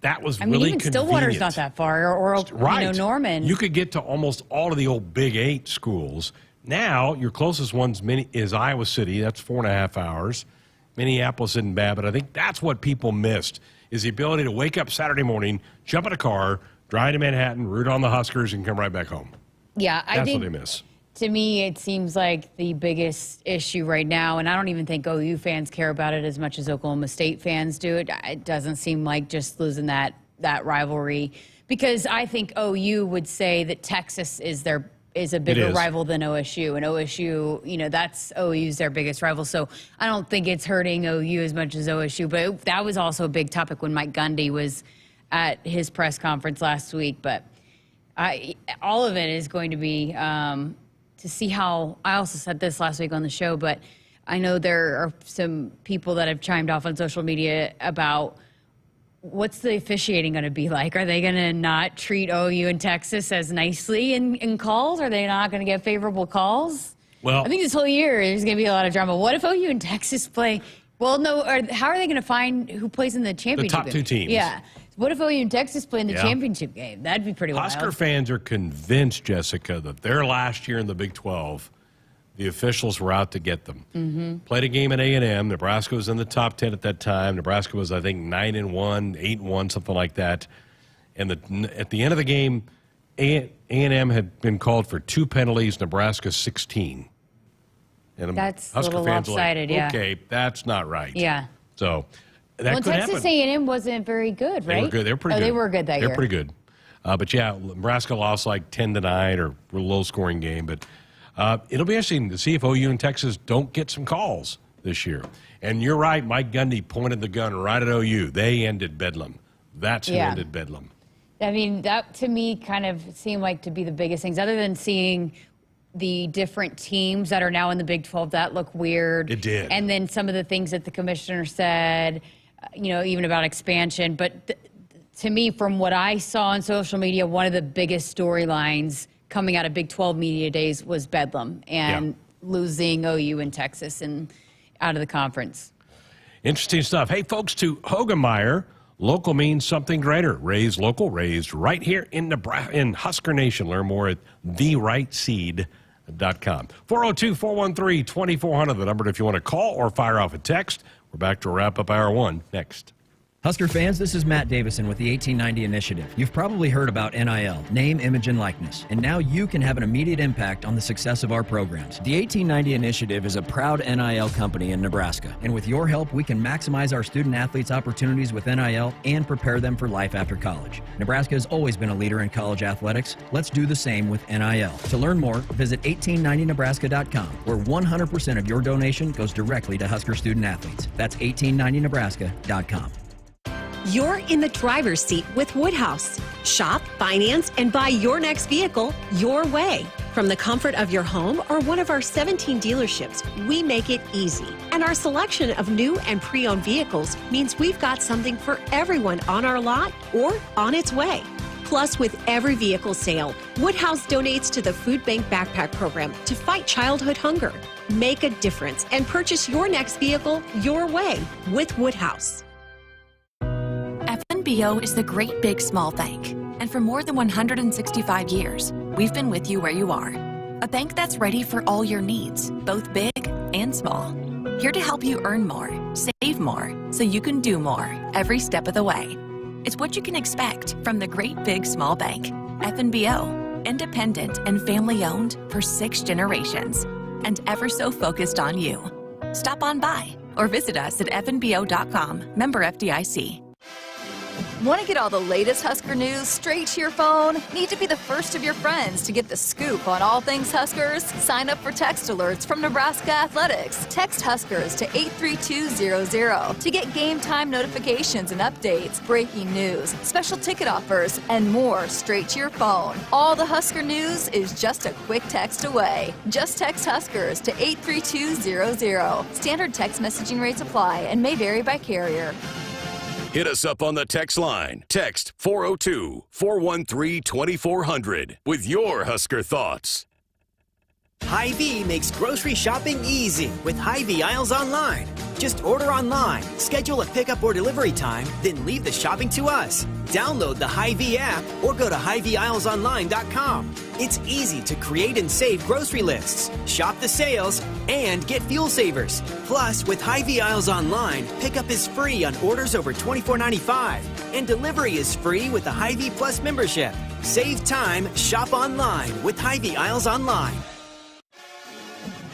that was I mean, really even convenient. Stillwater's not that far, or Right. Norman. You could get to almost all of the old Big 8 schools. Now, your closest one's is Iowa City. That's 4.5 hours. Minneapolis isn't bad, but I think that's what people missed, is the ability to wake up Saturday morning, jump in a car, drive to Manhattan, root on the Huskers, and come right back home. Yeah, I That's think what they miss. to me, it seems like the biggest issue right now, and I don't even think OU fans care about it as much as Oklahoma State fans do. It doesn't seem like just losing that rivalry, because I think OU would say that Texas is a bigger rival than OSU, and OSU, that's OU's their biggest rival. So I don't think it's hurting OU as much as OSU, but that was also a big topic when Mike Gundy was at his press conference last week. But all of it is going to be to see how. I also said this last week on the show, but I know there are some people that have chimed off on social media about what's the officiating going to be like. Are they going to not treat OU and Texas as nicely in calls? Are they not going to get favorable calls? Well, I think this whole year there's going to be a lot of drama. What if OU and Texas play? Well, no. How are they going to find who plays in the championship? The top two teams. Yeah. What if OU and Texas play in the championship game? That'd be pretty wild. Husker fans are convinced, Jessica, that their last year in the Big 12, the officials were out to get them. Mm-hmm. Played a game at A&M. Nebraska was in the top 10 at that time. Nebraska was, I think, 9-1, 8-1, something like that. And at the end of the game, A&M had been called for 2 penalties, Nebraska 16. And that's Husker a little fans lopsided, are like, yeah. okay, that's not right. Yeah. So that could Texas happen. A&M wasn't very good, right? They were good. They were pretty good. They were good that year. They're pretty good. But yeah, Nebraska lost like 10-9 or a low-scoring game. But it'll be interesting to see if OU and Texas don't get some calls this year. And you're right, Mike Gundy pointed the gun right at OU. They ended Bedlam. That's who ended Bedlam. I mean, that to me kind of seemed like to be the biggest things, other than seeing the different teams that are now in the Big 12 that look weird. It did. And then some of the things that the commissioner said, even about expansion. But to me, from what I saw on social media, one of the biggest storylines coming out of Big 12 media days was Bedlam and losing OU and Texas and out of the conference. Interesting stuff. Hey, folks, to Hogemeyer, local means something greater. Raised local, raised right here in Nebraska, in Husker Nation. Learn more at therightseed.com. 402-413-2400, the number if you want to call or fire off a text. We're back to wrap up Hour 1 next. Husker fans, this is Matt Davison with the 1890 Initiative. You've probably heard about NIL, name, image, and likeness, and now you can have an immediate impact on the success of our programs. The 1890 Initiative is a proud NIL company in Nebraska, and with your help, we can maximize our student athletes' opportunities with NIL and prepare them for life after college. Nebraska has always been a leader in college athletics. Let's do the same with NIL. To learn more, visit 1890nebraska.com, where 100% of your donation goes directly to Husker student athletes. That's 1890nebraska.com. You're in the driver's seat with Woodhouse. Shop, finance, and buy your next vehicle your way. From the comfort of your home or one of our 17 dealerships, we make it easy. And our selection of new and pre-owned vehicles means we've got something for everyone on our lot or on its way. Plus, with every vehicle sale, Woodhouse donates to the Food Bank Backpack Program to fight childhood hunger. Make a difference and purchase your next vehicle your way with Woodhouse. FNBO is the great big small bank, and for more than 165 years, we've been with you where you are. A bank that's ready for all your needs, both big and small. Here to help you earn more, save more, so you can do more every step of the way. It's what you can expect from the great big small bank. FNBO, independent and family owned for 6 generations, and ever so focused on you. Stop on by or visit us at fnbo.com, member FDIC. Want to get all the latest Husker news straight to your phone? Need to be the first of your friends to get the scoop on all things Huskers? Sign up for text alerts from Nebraska Athletics. Text Huskers to 83200 to get game time notifications and updates, breaking news, special ticket offers, and more straight to your phone. All the Husker news is just a quick text away. Just text Huskers to 83200. Standard text messaging rates apply and may vary by carrier. Hit us up on the text line. Text 402-413-2400 with your Husker thoughts. Hy-Vee makes grocery shopping easy with Hy-Vee Aisles Online. Just order online, schedule a pickup or delivery time, then leave the shopping to us. Download the Hy-Vee app or go to HyVeeAislesOnline.com. It's easy to create and save grocery lists, shop the sales, and get fuel savers. Plus, with Hy-Vee Aisles Online, pickup is free on orders over $24.95, and delivery is free with the Hy-Vee Plus membership. Save time, shop online with Hy-Vee Aisles Online.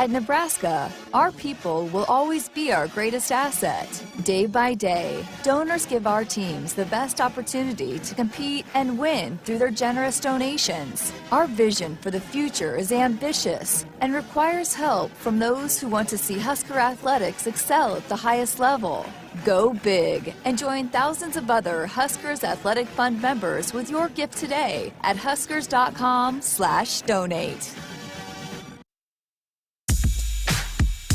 At Nebraska, our people will always be our greatest asset. Day by day, donors give our teams the best opportunity to compete and win through their generous donations. Our vision for the future is ambitious and requires help from those who want to see Husker athletics excel at the highest level. Go big and join thousands of other Huskers Athletic Fund members with your gift today at huskers.com/donate.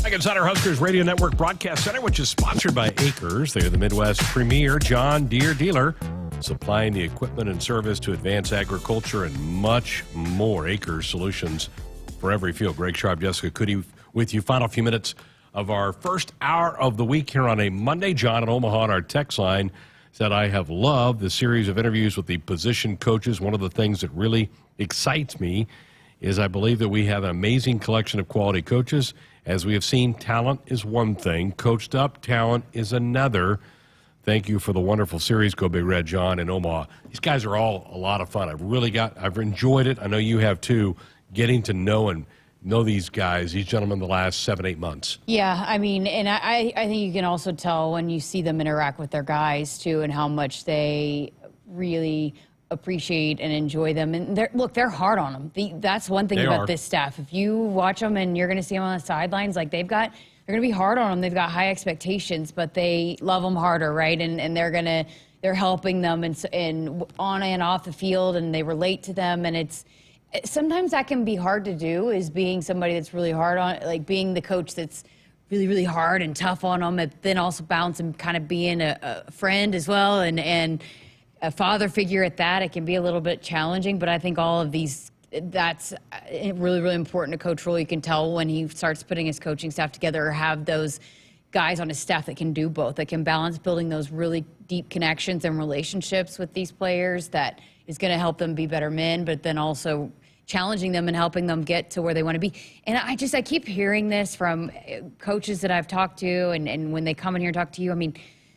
Back inside our Huskers Radio Network Broadcast Center, which is sponsored by Acres. They are the Midwest premier John Deere dealer, supplying the equipment and service to advance agriculture and much more. Acres solutions for every field. Greg Sharpe, Jessica Coody with you. Final few minutes of our first hour of the week here on a Monday. John in Omaha on our text line said, I have loved the series of interviews with the position coaches. One of the things that really excites me is I believe that we have an amazing collection of quality coaches. As we have seen, talent is one thing. Coached up talent is another. Thank you for the wonderful series, Go Big Red, John in Omaha. These guys are all a lot of fun. I've enjoyed it. I know you have too, getting to know these guys, these gentlemen, the last 7-8 months. Yeah, I mean, and I think you can also tell when you see them interact with their guys too, and how much they really appreciate and enjoy them. And they're hard on them. That's one thing about this staff. If you watch them and you're going to see them on the sidelines, like they're going to be hard on them. They've got high expectations, but they love them harder, right? And they're helping them and on and off the field, and they relate to them. And sometimes that can be hard to do, is being somebody that's really hard on, like being the coach that's really, really hard and tough on them, and then also balance and kind of being a friend as well, and a father figure at that. It can be a little bit challenging, but I think all of these, that's really, really important to Coach Rule. You can tell when he starts putting his coaching staff together, or have those guys on his staff that can do both, that can balance building those really deep connections and relationships with these players, that is going to help them be better men, but then also challenging them and helping them get to where they want to be. And I keep hearing this from coaches that I've talked to, and when they come in here and talk to you, I mean,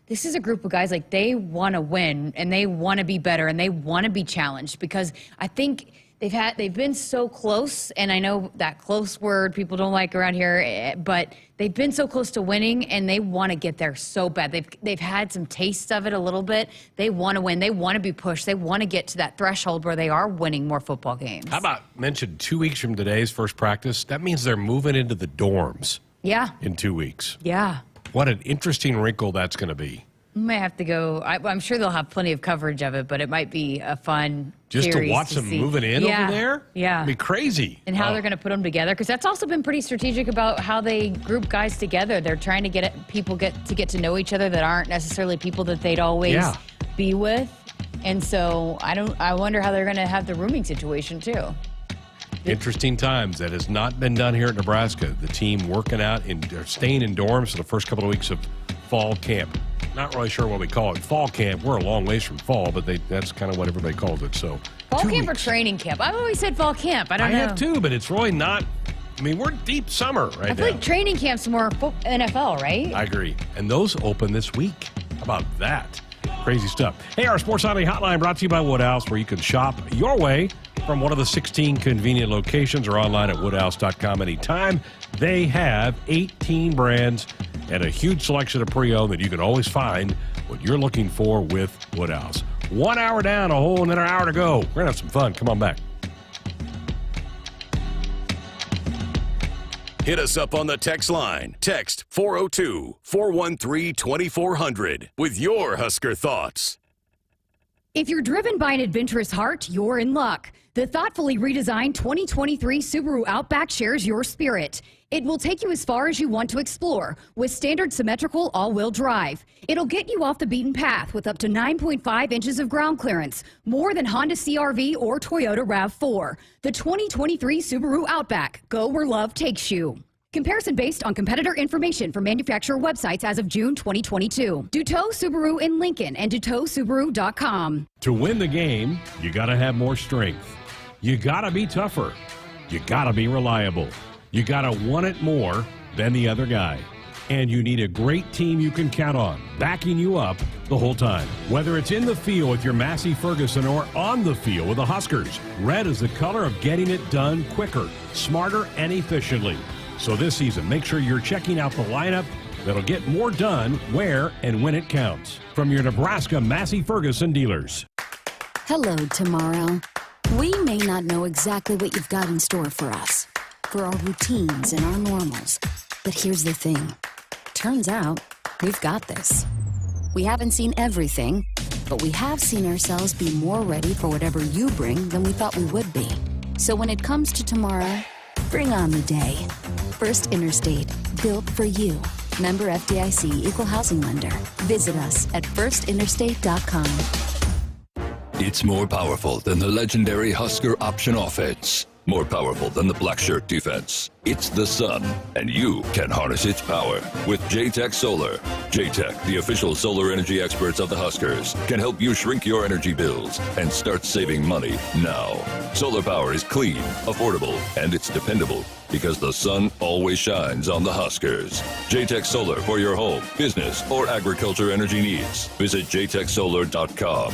this is a group of guys, like, they want to win, and they want to be better, and they want to be challenged, because I think they've been so close, and I know that close word people don't like around here, but they've been so close to winning, and they want to get there so bad. They've had some tastes of it a little bit. They want to win. They want to be pushed. They want to get to that threshold where they are winning more football games. How about mentioned 2 weeks from today's first practice? That means they're moving into the dorms. Yeah. In 2 weeks. Yeah. What an interesting wrinkle that's going to be. We might have to go. I'm sure they'll have plenty of coverage of it, but it might be a fun just series to watch them moving in over there. Yeah, it'd be crazy. And how they're going to put them together, because that's also been pretty strategic about how they group guys together. They're trying to get to know each other that aren't necessarily people that they'd always be with, and so I wonder how they're going to have the rooming situation too. Interesting times. That has not been done here at Nebraska. The team working out staying in dorms for the first couple of weeks of fall camp. Not really sure what we call it. Fall camp. We're a long ways from fall, but that's kind of what everybody calls it. So fall camp or training camp? I've always said fall camp. I don't know. I have too, but it's really not. I mean, we're deep summer right now. I feel like training camp's more NFL, right? I agree. And those open this week. How about that? Crazy stuff. Hey, our Sports Nightly Hotline brought to you by Woodhouse, where you can shop your way from one of the 16 convenient locations or online at woodhouse.com anytime. They have 18 brands and a huge selection of pre-owned that you can always find what you're looking for with Woodhouse. 1 hour down, a whole another hour to go. We're going to have some fun. Come on back. Hit us up on the text line. Text 402-413-2400 with your Husker thoughts. If you're driven by an adventurous heart, you're in luck. The thoughtfully redesigned 2023 Subaru Outback shares your spirit. It will take you as far as you want to explore with standard symmetrical all-wheel drive. It'll get you off the beaten path with up to 9.5 inches of ground clearance, more than Honda CR-V or Toyota RAV4. The 2023 Subaru Outback. Go where love takes you. Comparison based on competitor information from manufacturer websites as of June 2022. Duteau Subaru in Lincoln and DuteauSubaru.com. To win the game, you got to have more strength. You got to be tougher. You got to be reliable. You got to want it more than the other guy. And you need a great team you can count on, backing you up the whole time. Whether it's in the field with your Massey Ferguson or on the field with the Huskers, red is the color of getting it done quicker, smarter, and efficiently. So this season, make sure you're checking out the lineup that'll get more done where and when it counts. From your Nebraska Massey Ferguson dealers. Hello, tomorrow. We may not know exactly what you've got in store for us, for our routines and our normals. But here's the thing. Turns out, we've got this. We haven't seen everything, but we have seen ourselves be more ready for whatever you bring than we thought we would be. So when it comes to tomorrow, bring on the day. First Interstate, built for you. Member FDIC, Equal Housing Lender. Visit us at firstinterstate.com. It's more powerful than the legendary Husker option offense. More powerful than the black shirt defense. It's the sun, and you can harness its power with JTech Solar. JTech, the official solar energy experts of the Huskers, can help you shrink your energy bills and start saving money now. Solar power is clean, affordable, and it's dependable because the sun always shines on the Huskers. JTech Solar for your home, business, or agriculture energy needs. Visit jtechsolar.com.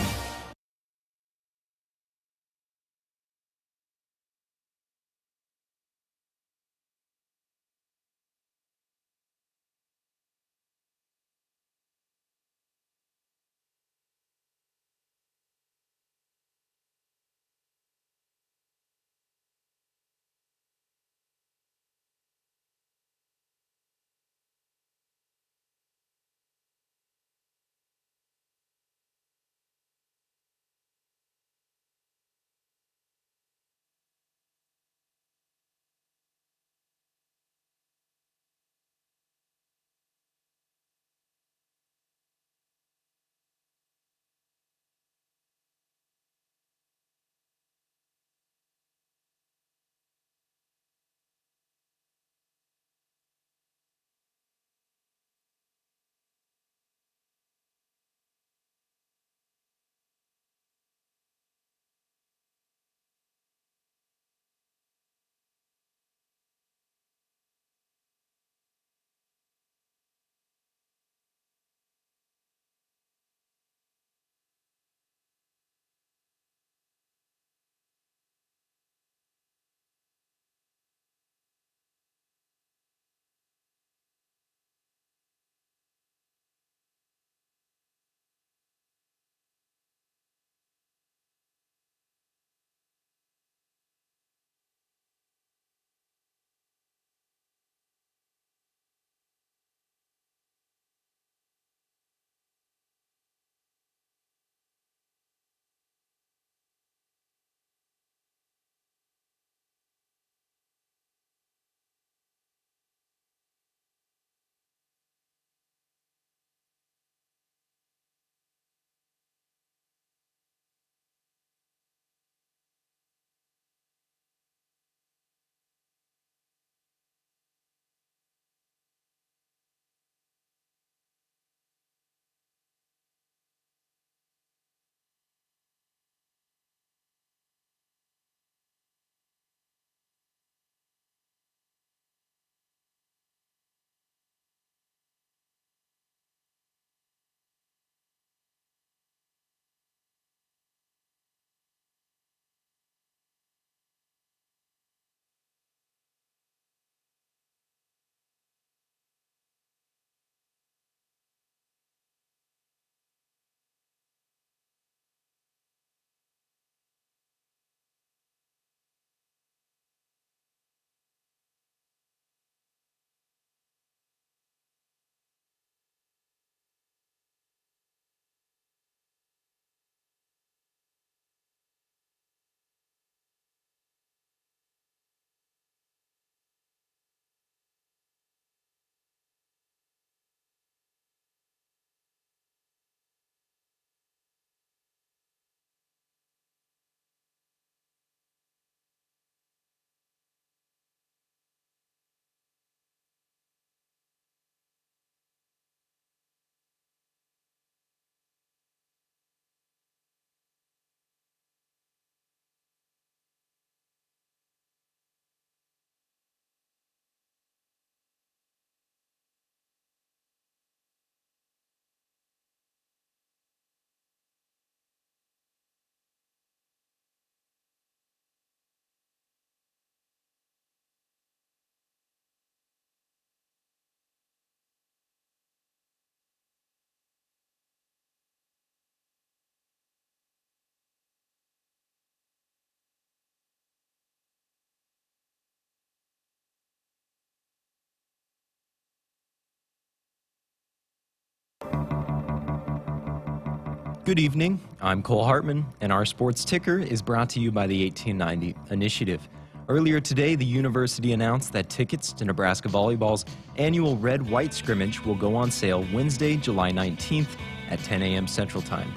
Good evening. I'm Cole Hartman, and our sports ticker is brought to you by the 1890 Initiative. Earlier today, the university announced that tickets to Nebraska Volleyball's annual Red-White scrimmage will go on sale Wednesday, July 19th at 10 a.m. Central Time.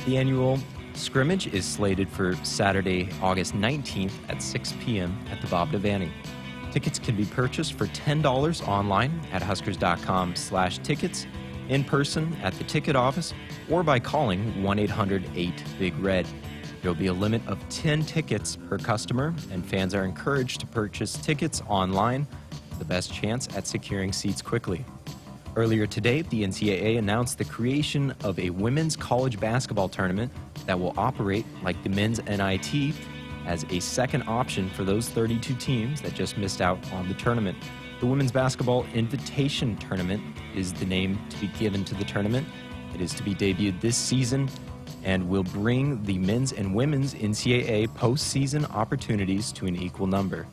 The annual scrimmage is slated for Saturday, August 19th at 6 p.m. at the Bob Devaney. Tickets can be purchased for $10 online at huskers.com/tickets, in person at the ticket office, or by calling 1-800-8-BIG-RED. There will be a limit of 10 tickets per customer, and fans are encouraged to purchase tickets online, the best chance at securing seats quickly. Earlier today, the NCAA announced the creation of a women's college basketball tournament that will operate like the men's NIT as a second option for those 32 teams that just missed out on the tournament. The Women's Basketball Invitation Tournament is the name to be given to the tournament. It is to be debuted this season and will bring the men's and women's NCAA postseason opportunities to an equal number.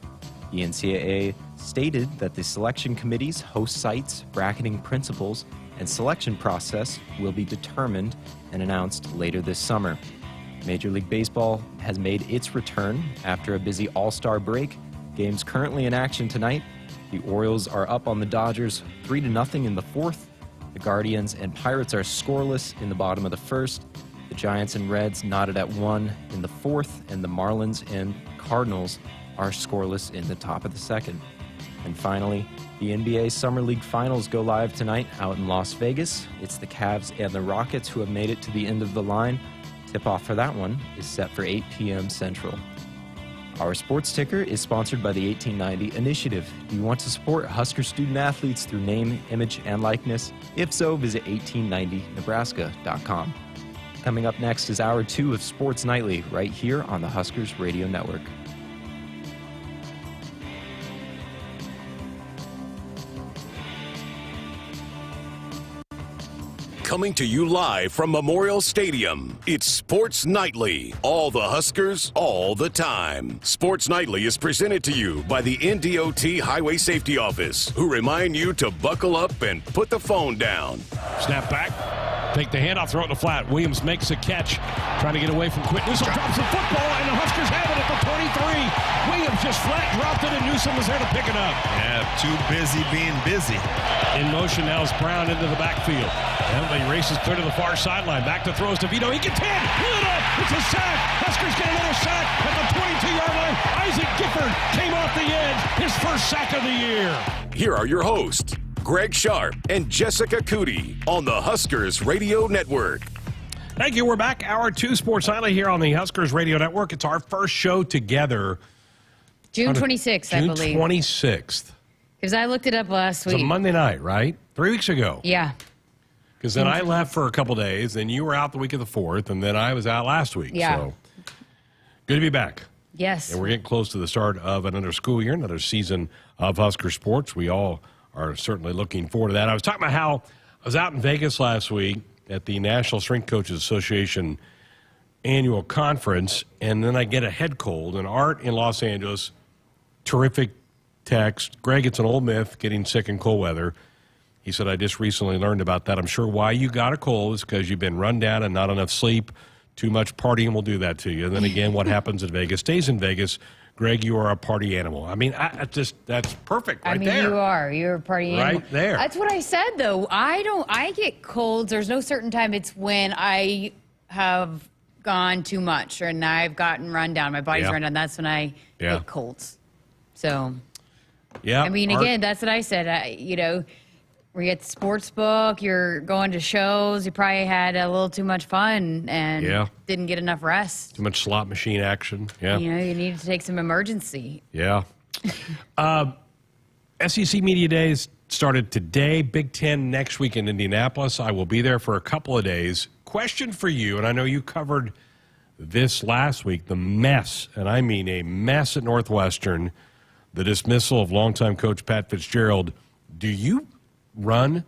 The NCAA stated that the selection committee's host sites, bracketing principles, and selection process will be determined and announced later this summer. Major League Baseball has made its return after a busy All-Star break. Games currently in action tonight. The Orioles are up on the Dodgers 3-0 in the fourth. The Guardians and Pirates are scoreless in the bottom of the first. The Giants and Reds knotted at 1 in the fourth, and the Marlins and Cardinals are scoreless in the top of the second. And finally, the NBA Summer League Finals go live tonight out in Las Vegas. It's the Cavs and the Rockets who have made it to the end of the line. Tip-off for that one is set for 8 p.m. Central. Our sports ticker is sponsored by the 1890 Initiative. Do you want to support Husker student athletes through name, image, and likeness? If so, visit 1890nebraska.com. Coming up next is Hour 2 of Sports Nightly, right here on the Huskers Radio Network. Coming to you live from Memorial Stadium, it's Sports Nightly. All the Huskers, all the time. Sports Nightly is presented to you by the NDOT Highway Safety Office, who remind you to buckle up and put the phone down. Snap back. Take the handoff, throw it in the flat. Williams makes a catch, trying to get away from Quinn. Newsom drops the football, and the Huskers have it at the 23. Williams just flat dropped it, and Newsom was there to pick it up. Yeah, too busy being busy. In motion now is Brown into the backfield. And he races clear to the far sideline. Back to throws to Vito. He gets hit. Pull it up. It's a sack. Huskers get another sack at the 22-yard line. Isaac Gifford came off the edge. His first sack of the year. Here are your hosts, Greg Sharpe and Jessica Coody on the Huskers Radio Network. Thank you. We're back. Hour 2 Sports Nightly here on the Huskers Radio Network. It's our first show together. June 26th, I believe. June 26th. Because I looked it up last week. It's a Monday night, right? 3 weeks ago. Yeah. Because then I left for a couple days, then you were out the week of the 4th, and then I was out last week. Yeah. So good to be back. Yes. And we're getting close to the start of another school year, another season of Husker sports. We all are certainly looking forward to that. I was talking about how I was out in Vegas last week at the National Strength Coaches Association annual conference, and then I get a head cold. And Art in Los Angeles, terrific text. Greg, it's an old myth, getting sick in cold weather. He said, I just recently learned about that. I'm sure why you got a cold is because you've been run down and not enough sleep. Too much partying will do that to you. And then again, what happens in Vegas stays in Vegas. Greg, you are a party animal. I mean, that's perfect right there. You are. You're a party animal. Right there. That's what I said, though. I get colds. There's no certain time. It's when I have gone too much and I've gotten run down. My body's run down. That's when I get colds. So, yeah. I mean, again, that's what I said. We get the sports book, you're going to shows, you probably had a little too much fun and didn't get enough rest. Too much slot machine action. Yeah. You need to take some emergency. Yeah. SEC Media Days started today. Big Ten next week in Indianapolis. I will be there for a couple of days. Question for you, and I know you covered this last week, the mess, and I mean a mess at Northwestern, the dismissal of longtime coach Pat Fitzgerald. Do you run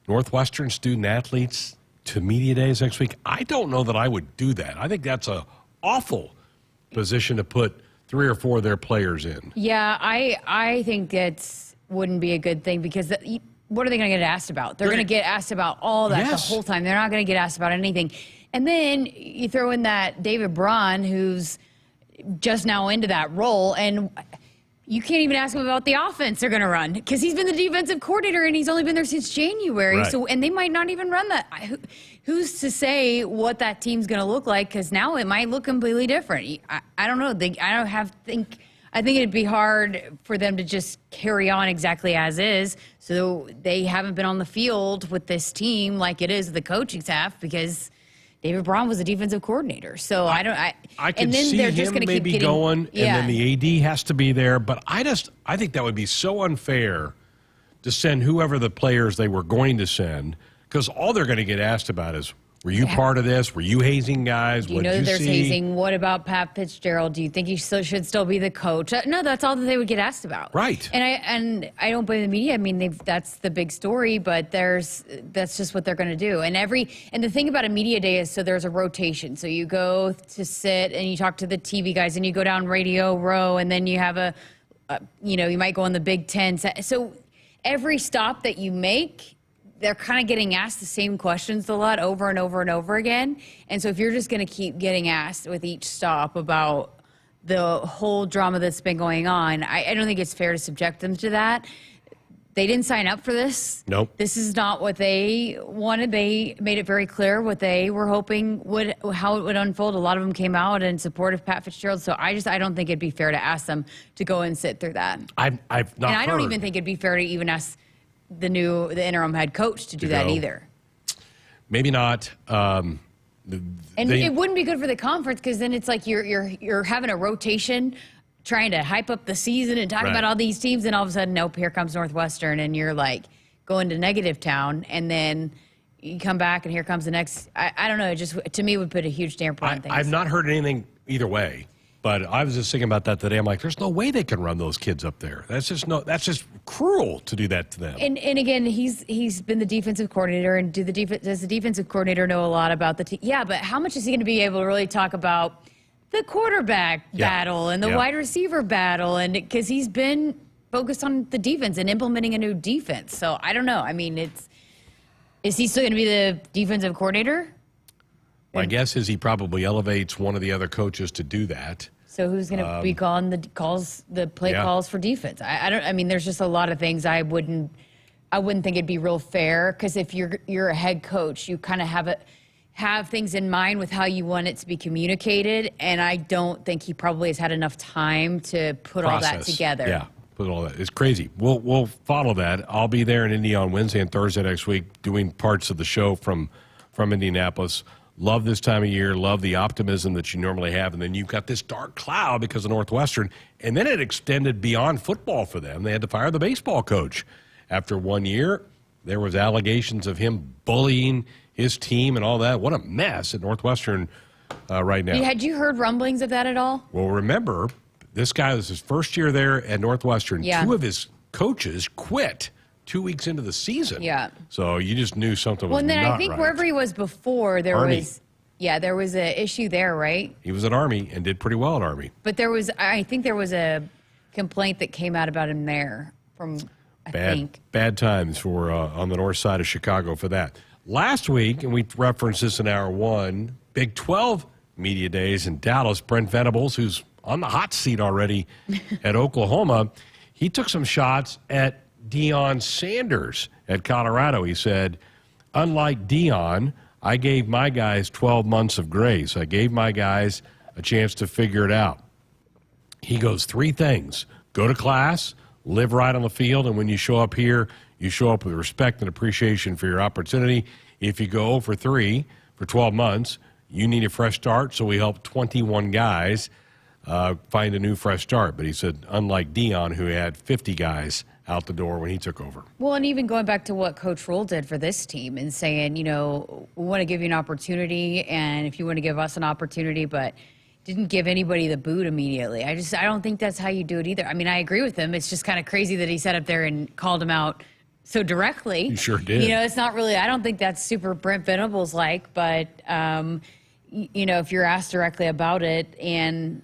Northwestern student athletes to media days next week? I don't know that I would do that. I think that's a awful position to put 3 or 4 of their players in. Yeah, I think it wouldn't be a good thing because what are they going to get asked about? They're going to get asked about all that the whole time. They're not going to get asked about anything. And then you throw in that David Braun, who's just now into that role, and you can't even ask him about the offense they're going to run because he's been the defensive coordinator and he's only been there since January. Right. So, and they might not even run that. Who's to say what that team's going to look like? Because now it might look completely different. I don't know. I think it'd be hard for them to just carry on exactly as is. So they haven't been on the field with this team like it is the coaching staff because David Braun was a defensive coordinator. So I could and then see they're just him gonna maybe keep getting, going, and then the AD has to be there. But I think that would be so unfair to send whoever the players they were going to send, because all they're going to get asked about is, were you part of this? Were you hazing guys? You know there's hazing. What about Pat Fitzgerald? Do you think he should still be the coach? No, that's all that they would get asked about. Right. And I don't blame the media. I mean, that's the big story, but that's just what they're going to do. And the thing about a media day is, so there's a rotation. So you go to sit and you talk to the TV guys, and you go down Radio Row, and then you have you might go on the Big Ten. So every stop that you make, they're kind of getting asked the same questions a lot over and over and over again. And so if you're just going to keep getting asked with each stop about the whole drama that's been going on, I don't think it's fair to subject them to that. They didn't sign up for this. Nope. This is not what they wanted. They made it very clear what they were hoping how it would unfold. A lot of them came out in support of Pat Fitzgerald. So I don't think it'd be fair to ask them to go and sit through that. I've not And I don't heard. even think it'd be fair to even ask the interim head coach to do that either. Maybe not. And it wouldn't be good for the conference because then it's like you're having a rotation, trying to hype up the season and talk about all these teams, and all of a sudden, nope, here comes Northwestern, and you're like going to negative town, and then you come back and here comes the next. I don't know. It just to me would put a huge damper on things. I've not heard anything either way. But I was just thinking about that today. I'm like, there's no way they can run those kids up there. That's just cruel to do that to them. And again, he's been the defensive coordinator, and does the defensive coordinator know a lot about the team? Yeah, but how much is he going to be able to really talk about the quarterback battle and the wide receiver battle? And because he's been focused on the defense and implementing a new defense. So I don't know. I mean, is he still going to be the defensive coordinator? My guess is he probably elevates one of the other coaches to do that. So who's going to be calling the play calls for defense? I mean, there's just a lot of things I wouldn't think it'd be real fair, because if you're a head coach, you kind of have things in mind with how you want it to be communicated, and I don't think he probably has had enough time to put all that together. Yeah, put all that. It's crazy. We'll follow that. I'll be there in Indy on Wednesday and Thursday next week doing parts of the show from Indianapolis. Love this time of year, love the optimism that you normally have, and then you've got this dark cloud because of Northwestern, and then it extended beyond football for them. They had to fire the baseball coach. After 1 year, there was allegations of him bullying his team and all that. What a mess at Northwestern right now. Had you heard rumblings of that at all? Well, remember, this guy was his first year there at Northwestern. Yeah. 2 of his coaches quit 2 weeks into the season. Yeah. So you just knew something was not right. Well, and then I think wherever he was before, there was an issue there, right? He was at Army and did pretty well at Army. But I think there was a complaint that came out about him there from, I think. Bad times for on the north side of Chicago for that. Last week, and we referenced this in hour one, Big 12 Media Days in Dallas, Brent Venables, who's on the hot seat already at Oklahoma, he took some shots at Deion Sanders at Colorado. He said, unlike Deion, I gave my guys 12 months of grace. I gave my guys a chance to figure it out. He goes, 3 things. Go to class, live right on the field, and when you show up here, you show up with respect and appreciation for your opportunity. If you go for 3 for 12 months, you need a fresh start, so we helped 21 guys find a new fresh start. But he said, unlike Deion, who had 50 guys out the door when he took over. Well, and even going back to what Coach Rule did for this team and saying, we want to give you an opportunity, and if you want to give us an opportunity, but didn't give anybody the boot immediately. I don't think that's how you do it either. I mean, I agree with him. It's just kind of crazy that he sat up there and called him out so directly. He sure did. It's not really, I don't think that's super Brent Venables-like, but, if you're asked directly about it, and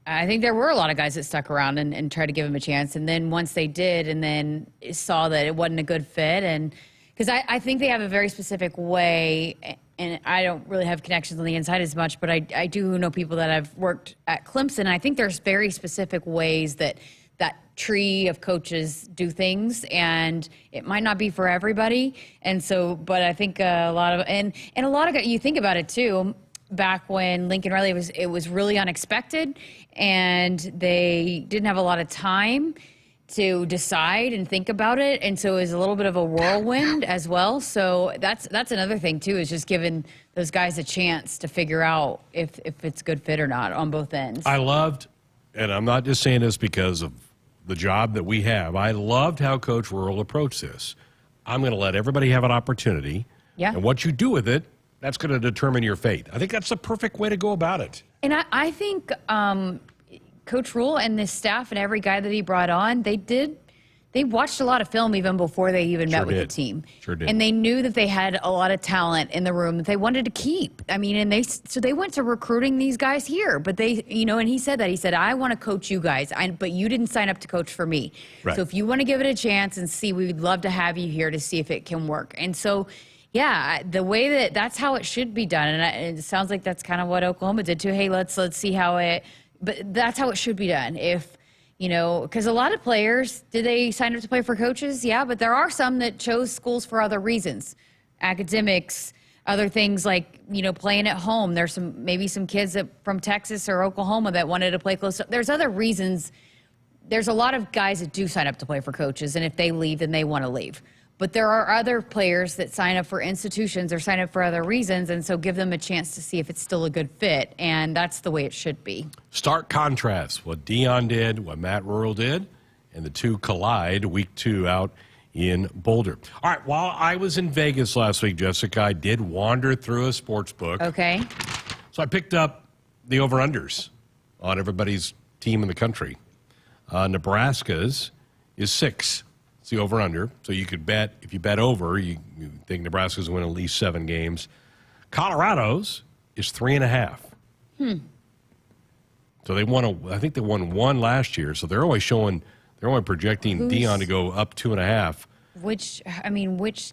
I think there were a lot of guys that stuck around and tried to give him a chance. And then once they did, and then saw that it wasn't a good fit, and because I think they have a very specific way, and I don't really have connections on the inside as much, but I do know people that have worked at Clemson. And I think there's very specific ways that tree of coaches do things, and it might not be for everybody. And so, but I think a lot of, and a lot of, you think about it too, back when Lincoln Riley it was really unexpected, and they didn't have a lot of time to decide and think about it, and so it was a little bit of a whirlwind as well. So that's another thing too, is just giving those guys a chance to figure out if it's a good fit or not on both ends. I loved, and I'm not just saying this because of the job that we have, I loved how Coach Rural approached this. I'm going to let everybody have an opportunity, and what you do with it, that's going to determine your fate. I think that's the perfect way to go about it. And I think Coach Rule and this staff and every guy that he brought on, they watched a lot of film even before they even met with the team. Sure did. And they knew that they had a lot of talent in the room that they wanted to keep. I mean, and so they went to recruiting these guys here. But they, and he said that. He said, I want to coach you guys, but you didn't sign up to coach for me. Right. So if you want to give it a chance and see, we would love to have you here to see if it can work. And so, yeah, the way that's how it should be done. And it sounds like that's kind of what Oklahoma did too. Hey, let's see how but that's how it should be done. If, because a lot of players, did they sign up to play for coaches? Yeah, but there are some that chose schools for other reasons, academics, other things like, playing at home. There's maybe some kids from Texas or Oklahoma that wanted to play close. There's other reasons. There's a lot of guys that do sign up to play for coaches, and if they leave, then they want to leave. But there are other players that sign up for institutions or sign up for other reasons, and so give them a chance to see if it's still a good fit, and that's the way it should be. Stark contrast, what Dion did, what Matt Rural did, and the two collide week 2 out in Boulder. All right, while I was in Vegas last week, Jessica, I did wander through a sports book. Okay. So I picked up the over-unders on everybody's team in the country. Nebraska's is 6. It's the over-under. So you could bet, if you bet over, you think Nebraska's win at least 7 games. Colorado's is 3.5. So they I think they won 1 last year. So they're only projecting Dion to go up 2.5. Which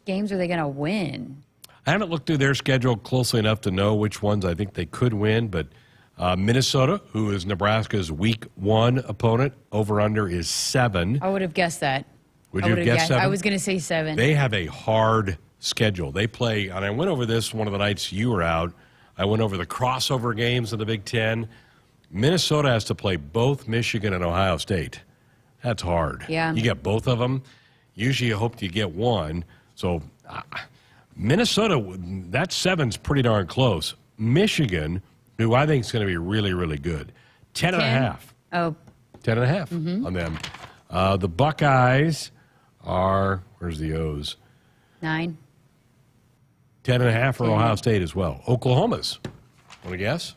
games are they going to win? I haven't looked through their schedule closely enough to know which ones I think they could win, but Minnesota, who is Nebraska's week 1 opponent, over-under is 7. I would have guessed that. Would you have guessed 7? I was going to say 7. They have a hard schedule. They play, and I went over this one of the nights you were out. I went over the crossover games of the Big Ten. Minnesota has to play both Michigan and Ohio State. That's hard. Yeah. You get both of them. Usually you hope you get one. So Minnesota, that 7's pretty darn close. Michigan, who I think is going to be really, really good, 10.5. Oh. 10.5 on them. The Buckeyes are, where's the O's? 9. 10.5 for Ohio State as well. Oklahoma's, want to guess?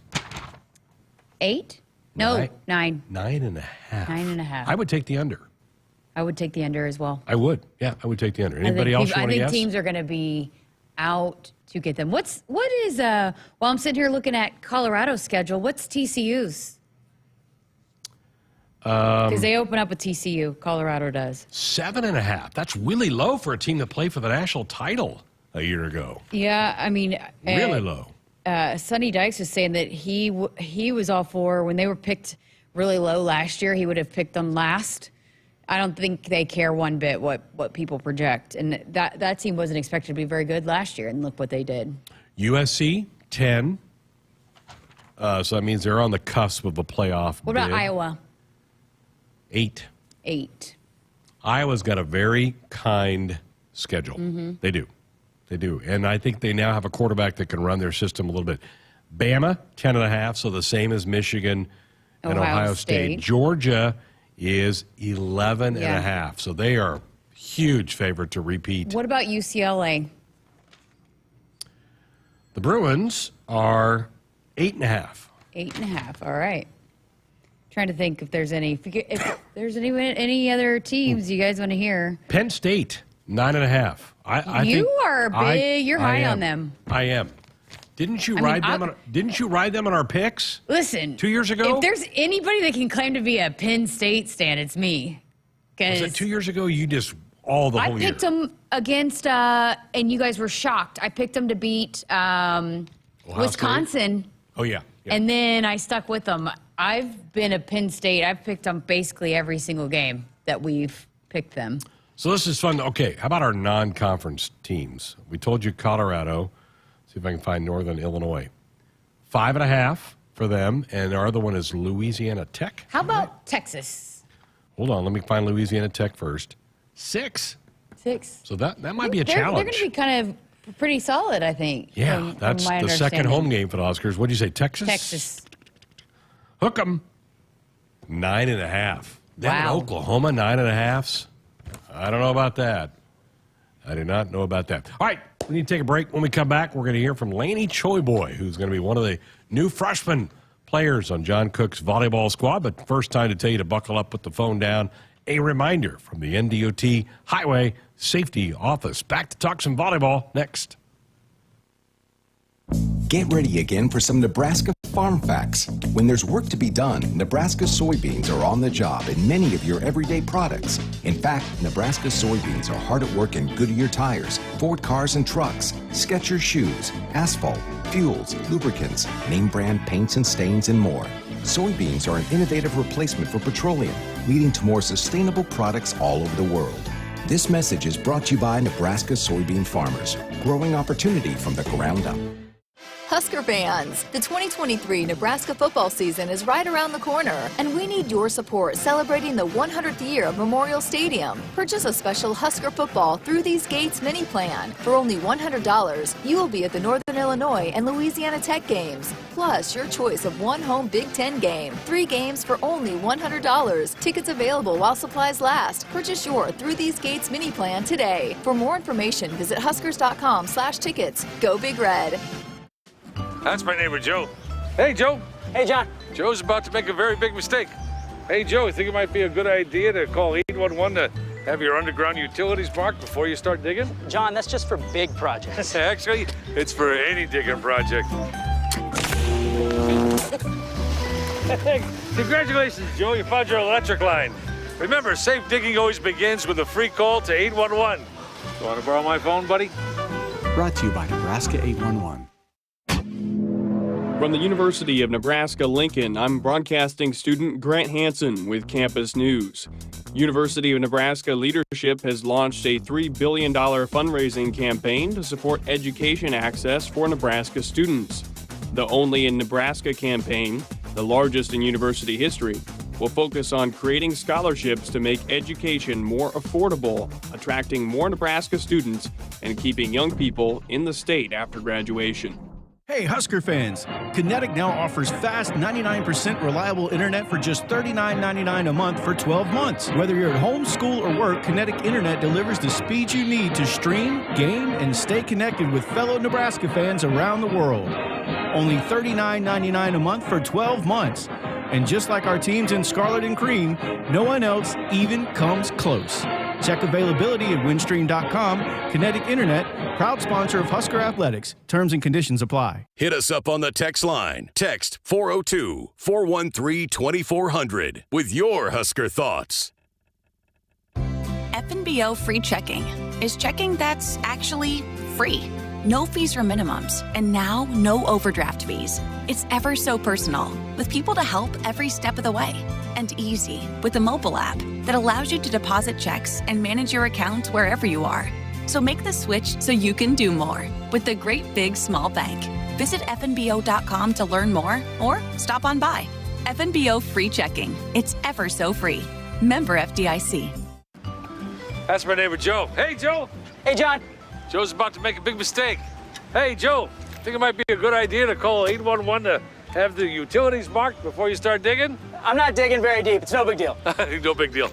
8? No, 9. 9.5. 9.5. I would take the under. I would take the under as well. I would. Yeah, I would take the under. Anybody else want to guess? I think teams are going to be out to get them. What is while I'm sitting here looking at Colorado's schedule, what's TCU's? Because they open up with TCU. Colorado does. 7.5. That's really low for a team that played for the national title a year ago. Yeah, I mean, really low. Sonny Dykes was saying that he was all for when they were picked really low last year. He would have picked them last. I don't think they care one bit what people project, and that team wasn't expected to be very good last year. And look what they did. USC 10. So that means they're on the cusp of a playoff. What about bid. Iowa? 8. 8. Iowa's got a very kind schedule. They do. They do. And I think they now have a quarterback that can run their system a little bit. Bama, 10.5, so the same as Michigan and Ohio State. Georgia is 11.5, so they are huge favorite to repeat. What about UCLA? The Bruins are 8.5. 8.5, all right. Trying to think if there's any other teams you guys want to hear. Penn State, 9.5. You are big. You're high on them. I am. Didn't you ride them on our picks? Listen, 2 years ago? if there's anybody that can claim to be a Penn State stan, it's me. Was it 2 years ago? You just whole year. I picked them against, and you guys were shocked. I picked them to beat Wisconsin. Oh, yeah. And then I stuck with them. I've been a Penn State. I've picked them basically every single game that we've picked them. So this is fun. Okay, how about our non-conference teams? We told you Colorado. See if I can find Northern Illinois. 5.5 for them, and our other one is Louisiana Tech. How about Texas? Hold on, let me find Louisiana Tech first. 6. So that might be a challenge. They're going to be kind of pretty solid, I think. Yeah, that's the second home game for the Huskers. What did you say, Texas? Texas. Hook 'em. 9.5. Then Wow. Oklahoma, 9.5s. I don't know about that. I do not know about that. All right, we need to take a break. When we come back, we're going to hear from Laney Choboy, who's going to be one of the new freshman players on John Cook's volleyball squad. But first, time to tell you to buckle up, put the phone down. A reminder from the NDOT Highway Safety Office. Back to talk some volleyball next. Get ready again for some Nebraska farm facts. When there's work to be done, Nebraska soybeans are on the job in many of your everyday products. In fact, Nebraska soybeans are hard at work in Goodyear tires, Ford cars and trucks, Skechers shoes, asphalt, fuels, lubricants, name brand paints and stains, and more. Soybeans are an innovative replacement for petroleum, leading to more sustainable products all over the world. This message is brought to you by Nebraska soybean farmers, growing opportunity from the ground up. Husker fans, the 2023 Nebraska football season is right around the corner, and we need your support celebrating the 100th year of Memorial Stadium. Purchase a special Husker football Through These Gates mini plan. For only $100, you will be at the Northern Illinois and Louisiana Tech games, plus your choice of one home Big Ten game. 3 games for only $100. Tickets available while supplies last. Purchase your Through These Gates mini plan today. For more information, visit huskers.com/tickets. Go Big Red. That's my neighbor, Joe. Hey, Joe. Hey, John. Joe's about to make a very big mistake. Hey, Joe, you think it might be a good idea to call 811 to have your underground utilities marked before you start digging? John, that's just for big projects. Actually, it's for any digging project. Congratulations, Joe. You found your electric line. Remember, safe digging always begins with a free call to 811. You want to borrow my phone, buddy? Brought to you by Nebraska 811. From the University of Nebraska-Lincoln, I'm broadcasting student Grant Hansen with Campus News. University of Nebraska leadership has launched a $3 billion fundraising campaign to support education access for Nebraska students. The Only in Nebraska campaign, the largest in university history, will focus on creating scholarships to make education more affordable, attracting more Nebraska students, and keeping young people in the state after graduation. Hey, Husker fans! Kinetic now offers fast 99% reliable internet for just $39.99 a month for 12 months. Whether you're at home, school, or work, Kinetic Internet delivers the speed you need to stream, game, and stay connected with fellow Nebraska fans around the world. Only $39.99 a month for 12 months. And just like our teams in Scarlet and Cream, no one else even comes close. Check availability at windstream.com. Kinetic Internet, proud sponsor of Husker Athletics. Terms and conditions apply. Hit us up on the text line. Text 402-413-2400 with your Husker thoughts. FNBO free checking is checking that's actually free. No fees or minimums, and now no overdraft fees. It's ever so personal, with people to help every step of the way. And easy, with a mobile app that allows you to deposit checks and manage your account wherever you are. So make the switch so you can do more with the Great Big Small Bank. Visit FNBO.com to learn more or stop on by. FNBO free checking. It's ever so free. Member FDIC. That's my neighbor, Joe. Hey, Joe. Hey, John. Joe's about to make a big mistake. Hey, Joe, think it might be a good idea to call 811 to have the utilities marked before you start digging? I'm not digging very deep. It's no big deal. No big deal.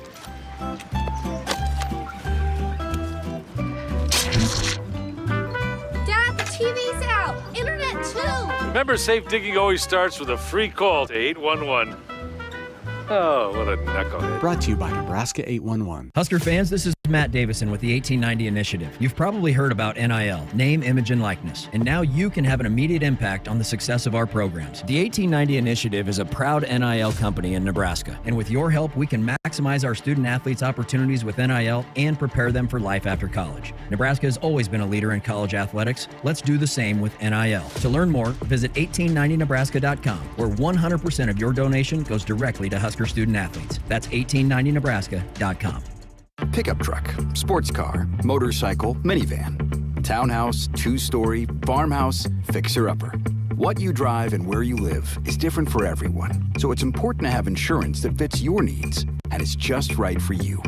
Dad, the TV's out. Internet too. Remember, safe digging always starts with a free call to 811. Oh, what a knucklehead. Brought to you by Nebraska 811. Husker fans, this is Matt Davison with the 1890 Initiative. You've probably heard about NIL, name, image, and likeness, and now you can have an immediate impact on the success of our programs. The 1890 Initiative is a proud NIL company in Nebraska, and with your help, we can maximize our student athletes' opportunities with NIL and prepare them for life after college. Nebraska has always been a leader in college athletics. Let's do the same with NIL. To learn more, visit 1890nebraska.com, where 100% of your donation goes directly to Husker student athletes. That's 1890nebraska.com. Pickup truck, sports car, motorcycle, minivan, townhouse, two-story, farmhouse, fixer-upper. What you drive and where you live is different for everyone, so it's important to have insurance that fits your needs and is just right for you.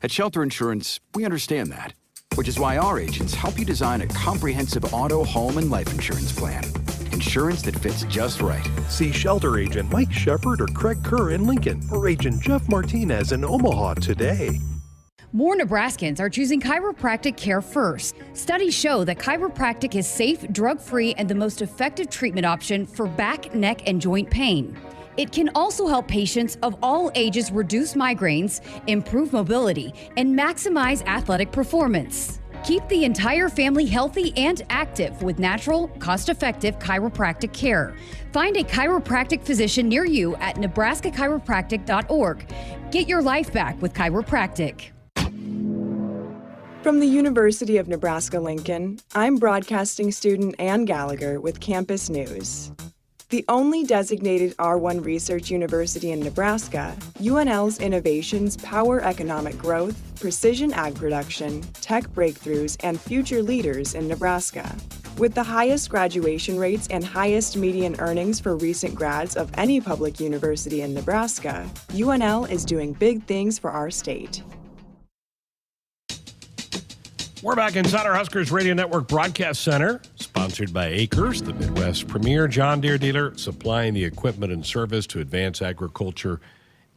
At Shelter Insurance, we understand that, which is why our agents help you design a comprehensive auto, home, and life insurance plan. Insurance that fits just right. See Shelter Agent Mike Shepard or Craig Kerr in Lincoln, or Agent Jeff Martinez in Omaha today. More Nebraskans are choosing chiropractic care first. Studies show that chiropractic is safe, drug-free, and the most effective treatment option for back, neck, and joint pain. It can also help patients of all ages reduce migraines, improve mobility, and maximize athletic performance. Keep the entire family healthy and active with natural, cost-effective chiropractic care. Find a chiropractic physician near you at nebraska-chiropractic.org. Get your life back with chiropractic. From the University of Nebraska-Lincoln, I'm broadcasting student Ann Gallagher with Campus News. The only designated R1 research university in Nebraska, UNL's innovations power economic growth, precision ag production, tech breakthroughs, and future leaders in Nebraska. With the highest graduation rates and highest median earnings for recent grads of any public university in Nebraska, UNL is doing big things for our state. We're back inside our Huskers Radio Network Broadcast Center, sponsored by Acres, the Midwest's premier John Deere dealer, supplying the equipment and service to advance agriculture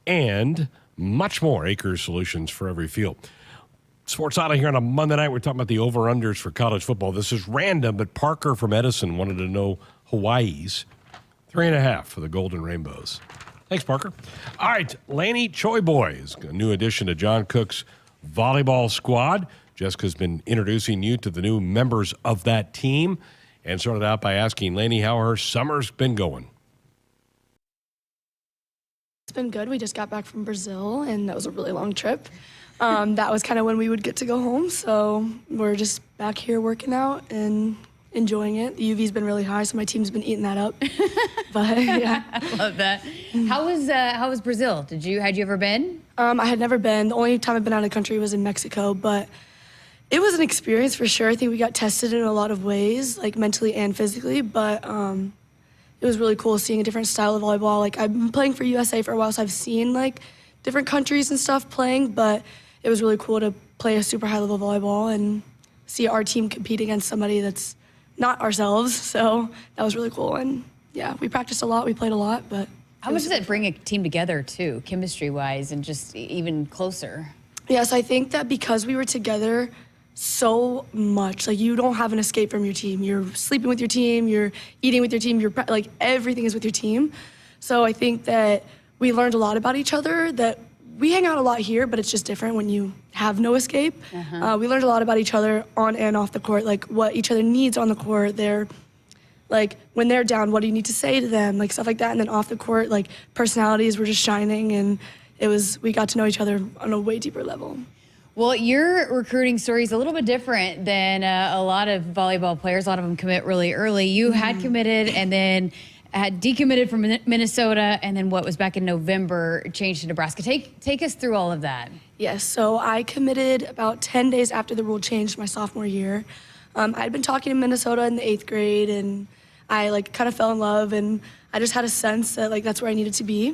and much more. Acres solutions for every field. Sports Auto here on a Monday night. We're talking about the over-unders for college football. This is random, but Parker from Edison wanted to know Hawaii's 3.5 for the Golden Rainbows. Thanks, Parker. All right, Laney Choboy is a new addition to John Cook's volleyball squad. Jessica's been introducing you to the new members of that team and started out by asking Laney how her summer's been going. It's been good. We just got back from Brazil, and that was a really long trip. That was kind of when we would get to go home, so we're just back here working out and enjoying it. The UV's been really high, so my team's been eating that up. But yeah, I love that. How was Brazil? Had you ever been? I had never been. The only time I've been out of the country was in Mexico, but it was an experience for sure. I think we got tested in a lot of ways, like mentally and physically, but it was really cool seeing a different style of volleyball. Like, I've been playing for USA for a while, so I've seen like different countries and stuff playing, but it was really cool to play a super high level volleyball and see our team compete against somebody that's not ourselves. So that was really cool. And yeah, we practiced a lot, we played a lot, but how much does it bring a team together too, chemistry-wise, and just even closer? Yes, I think that because we were together so much, like, you don't have an escape from your team. You're sleeping with your team, you're eating with your team, you're like, everything is with your team. So I think that we learned a lot about each other, that we hang out a lot here, but it's just different when you have no escape. We learned a lot about each other on and off the court, like what each other needs on the court. They're like, when they're down, what do you need to say to them, like stuff like that. And then off the court, like, personalities were just shining, and we got to know each other on a way deeper level. Well, your recruiting story is a little bit different than a lot of volleyball players. A lot of them commit really early. You had committed and then had decommitted from Minnesota, and then what was back in November changed to Nebraska. Take us through all of that. Yes, so I committed about 10 days after the rule changed my sophomore year. I'd been talking to Minnesota in the 8th grade, and I like kind of fell in love, and I just had a sense that like that's where I needed to be.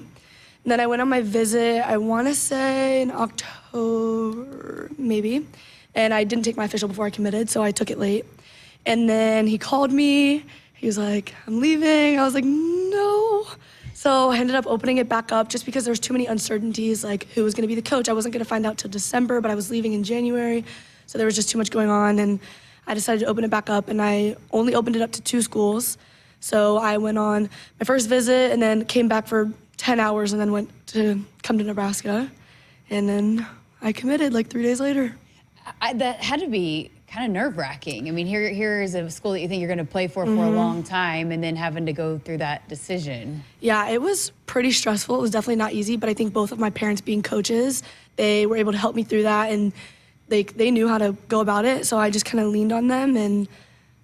And then I went on my visit, I want to say in October, maybe, and I didn't take my official before I committed, so I took it late. And then he called me, he was like, I'm leaving. I was like, no. So I ended up opening it back up just because there was too many uncertainties, like who was going to be the coach. I wasn't going to find out till December, but I was leaving in January, so there was just too much going on, and I decided to open it back up, and I only opened it up to 2 schools. So I went on my first visit and then came back for 10 hours and then went to come to Nebraska. And then I committed like 3 days later. That had to be kind of nerve-wracking. I mean, here is a school that you think you're going to play for a long time, and then having to go through that decision. Yeah, it was pretty stressful. It was definitely not easy, but I think both of my parents being coaches, they were able to help me through that, and they knew how to go about it, so I just kind of leaned on them and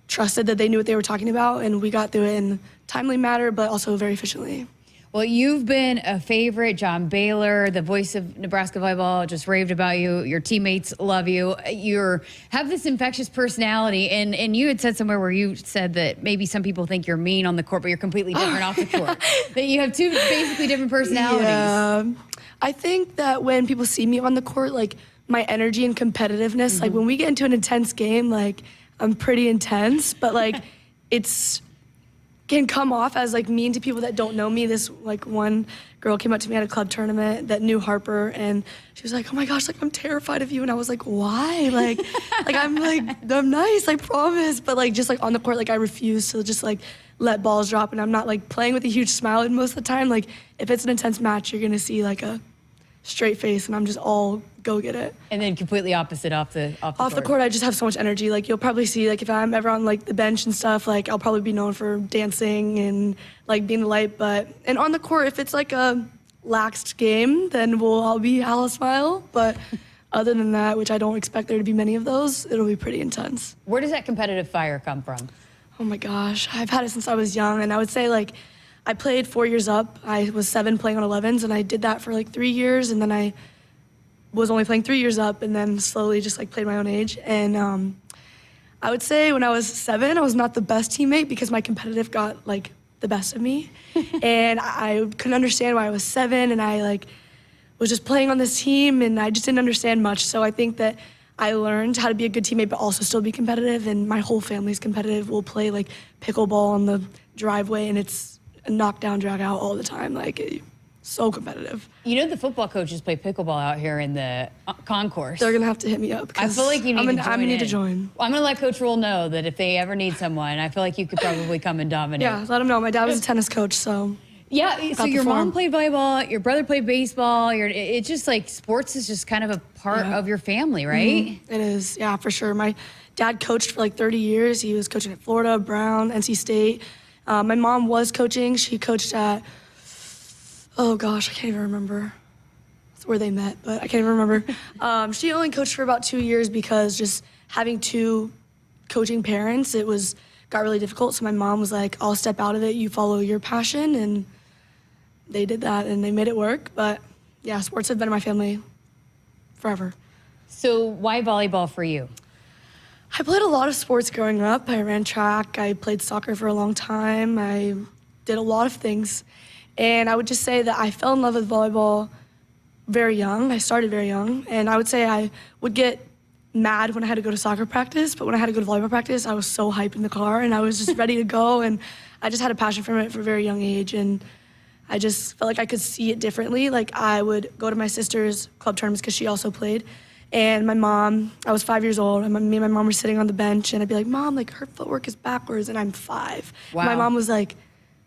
trusted that they knew what they were talking about, and we got through it in a timely manner, but also very efficiently. Well, you've been a favorite. John Baylor, the voice of Nebraska volleyball, just raved about you. Your teammates love you. You have this infectious personality, and you had said somewhere where you said that maybe some people think you're mean on the court, but you're completely different off the court. That you have two basically different personalities. Yeah. I think that when people see me on the court, like my energy and competitiveness, like when we get into an intense game, like I'm pretty intense, but like it's can come off as like mean to people that don't know me. This like one girl came up to me at a club tournament that knew Harper, and she was like, "Oh my gosh, like I'm terrified of you." And I was like, "Why?" Like I'm nice, I promise. But like just like on the court, like I refuse to just like let balls drop, and I'm not like playing with a huge smile. And most of the time, like if it's an intense match, you're gonna see like a straight face, and I'm just all go get it. And then completely opposite off the court, I just have so much energy. Like you'll probably see, like if I'm ever on like the bench and stuff, like I'll probably be known for dancing and like being the light. And on the court, if it's like a laxed game, then I'll be Hala Smile. But other than that, which I don't expect there to be many of those, it'll be pretty intense. Where does that competitive fire come from? Oh my gosh, I've had it since I was young, and I would say like I played 4 years up. I was 7 playing on 11s, and I did that for like 3 years, and then I was only playing 3 years up, and then slowly just like played my own age. And I would say when I was 7, I was not the best teammate because my competitive got like the best of me. And I couldn't understand why I was 7, and I like was just playing on this team, and I just didn't understand much. So I think that I learned how to be a good teammate but also still be competitive, and my whole family's competitive. We'll play like pickleball on the driveway, and it's a knockdown, drag out all the time. Like so competitive. You know the football coaches play pickleball out here in the concourse. They're gonna have to hit me up. I feel like you need to join. I'm gonna need to join. I'm gonna let Coach Rule know that if they ever need someone, I feel like you could probably come and dominate. Yeah, let him know. My dad was a tennis coach, so. Yeah, so your mom played volleyball, your brother played baseball. It's just like sports is just kind of a part of your family, right? It is, yeah, for sure. My dad coached for like 30 years. He was coaching at Florida, Brown, NC State. My mom was coaching. She coached at, oh gosh, I can't even remember. That's where they met, but I can't even remember. She only coached for about 2 years because just having 2 coaching parents, got really difficult. So my mom was like, I'll step out of it. You follow your passion. And they did that, and they made it work. But yeah, sports have been in my family forever. So why volleyball for you? I played a lot of sports growing up. I ran track. I played soccer for a long time. I did a lot of things. And I would just say that I fell in love with volleyball very young. I started very young. And I would say I would get mad when I had to go to soccer practice, but when I had to go to volleyball practice, I was so hyped in the car, and I was just ready to go. And I just had a passion for it for a very young age. And I just felt like I could see it differently. Like I would go to my sister's club tournaments because she also played. And my mom, I was 5 years old, and me and my mom were sitting on the bench, and I'd be like, Mom, like her footwork is backwards, and I'm 5. Wow. And my mom was like,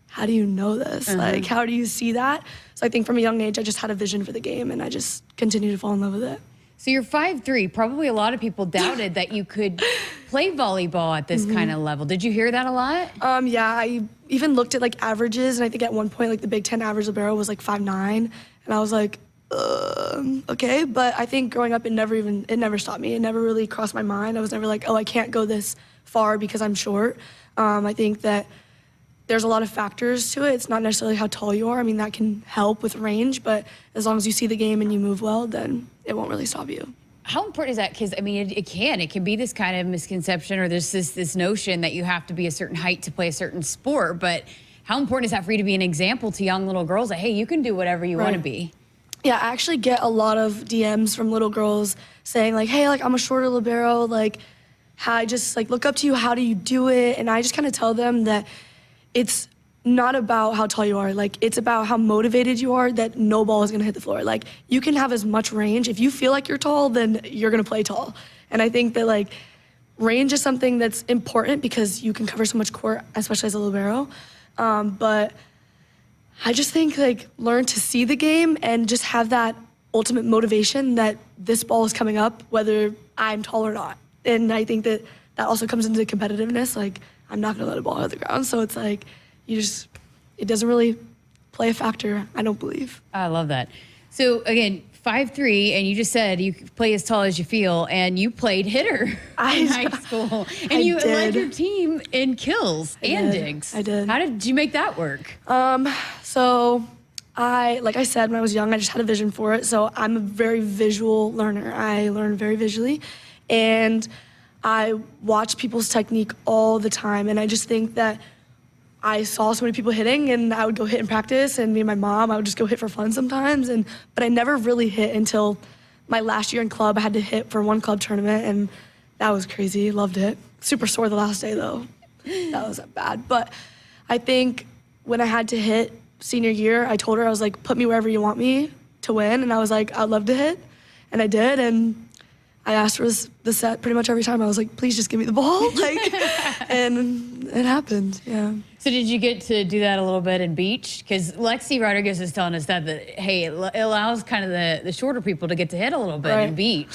how do you know this? Like, how do you see that? So I think from a young age, I just had a vision for the game, and I just continued to fall in love with it. So you're 5'3". Probably a lot of people doubted that you could play volleyball at this kind of level. Did you hear that a lot? Yeah, I even looked at like averages, and I think at one point like the Big Ten average libero was like 5'9", and I was like, okay. But I think growing up, it never stopped me. It never really crossed my mind. I was never like, oh, I can't go this far because I'm short. I think that there's a lot of factors to it. It's not necessarily how tall you are. I mean, that can help with range, but as long as you see the game and you move well, then it won't really stop you. How important is that? Because, I mean, it can be this kind of misconception, or there's this notion that you have to be a certain height to play a certain sport, but how important is that for you to be an example to young little girls that, hey, you can do whatever you want to be? Yeah, I actually get a lot of DMs from little girls saying like, hey, like I'm a shorter libero, like how I just like look up to you, how do you do it? And I just kind of tell them that it's not about how tall you are. Like, it's about how motivated you are, that no ball is going to hit the floor. Like, you can have as much range. If you feel like you're tall, then you're going to play tall. And I think that, like, range is something that's important because you can cover so much court, especially as a libero. But I just think like learn to see the game and just have that ultimate motivation that this ball is coming up, whether I'm tall or not. And I think that also comes into competitiveness. Like, I'm not gonna let a ball hit the ground. So it's like, it doesn't really play a factor, I don't believe. I love that. So again, 5'3", and you just said you play as tall as you feel, and you played hitter in high school. And you led your team in kills and digs. I did. How did you make that work? So like I said, when I was young, I just had a vision for it. So I'm a very visual learner. I learn very visually. And I watch people's technique all the time. And I just think that I saw so many people hitting, and I would go hit in practice, and me and my mom, I would just go hit for fun sometimes. But I never really hit until my last year in club. I had to hit for one club tournament, and that was crazy. Loved it. Super sore the last day, though. That wasn't bad. But I think when I had to hit senior year, I told her, I was like, put me wherever you want me to win. And I was like, I'd love to hit. And I did. And I asked for the set pretty much every time. I was like, please just give me the ball. And it happened, yeah. So did you get to do that a little bit in beach? Because Lexi Rodriguez is telling us that hey, it allows kind of the shorter people to get to hit a little bit in beach.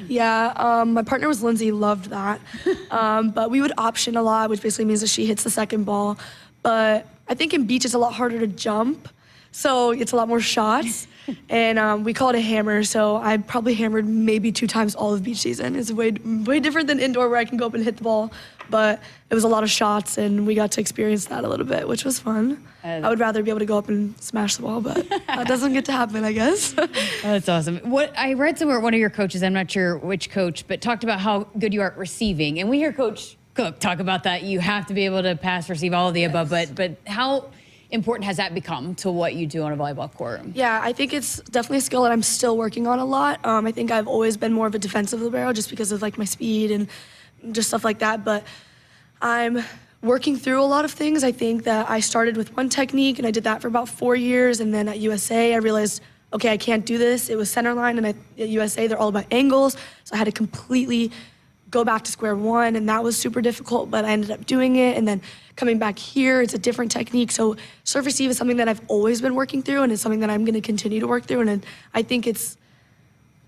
Yeah, my partner was Lindsay, loved that. But we would option a lot, which basically means that she hits the second ball. But I think in beach it's a lot harder to jump, so it's a lot more shots. And we call it a hammer, so I probably hammered maybe 2 times all of beach season. It's way different than indoor where I can go up and hit the ball, but it was a lot of shots, and we got to experience that a little bit, which was fun. I would rather be able to go up and smash the ball, but that doesn't get to happen, I guess. That's awesome. What I read somewhere, one of your coaches, I'm not sure which coach, but talked about how good you are at receiving, and we hear Coach Cook talk about that. You have to be able to pass, receive, all of the above, but how important has that become to what you do on a volleyball court? Yeah, I think it's definitely a skill that I'm still working on a lot. I think I've always been more of a defensive libero just because of like my speed and just stuff like that. But I'm working through a lot of things. I think that I started with one technique and I did that for about 4 years. And then at USA, I realized, okay, I can't do this. It was center line, and at USA, they're all about angles. So I had to completely go back to square one, and that was super difficult, but I ended up doing it. And then coming back here, it's a different technique. So serve receive is something that I've always been working through, and it's something that I'm going to continue to work through. And I think it's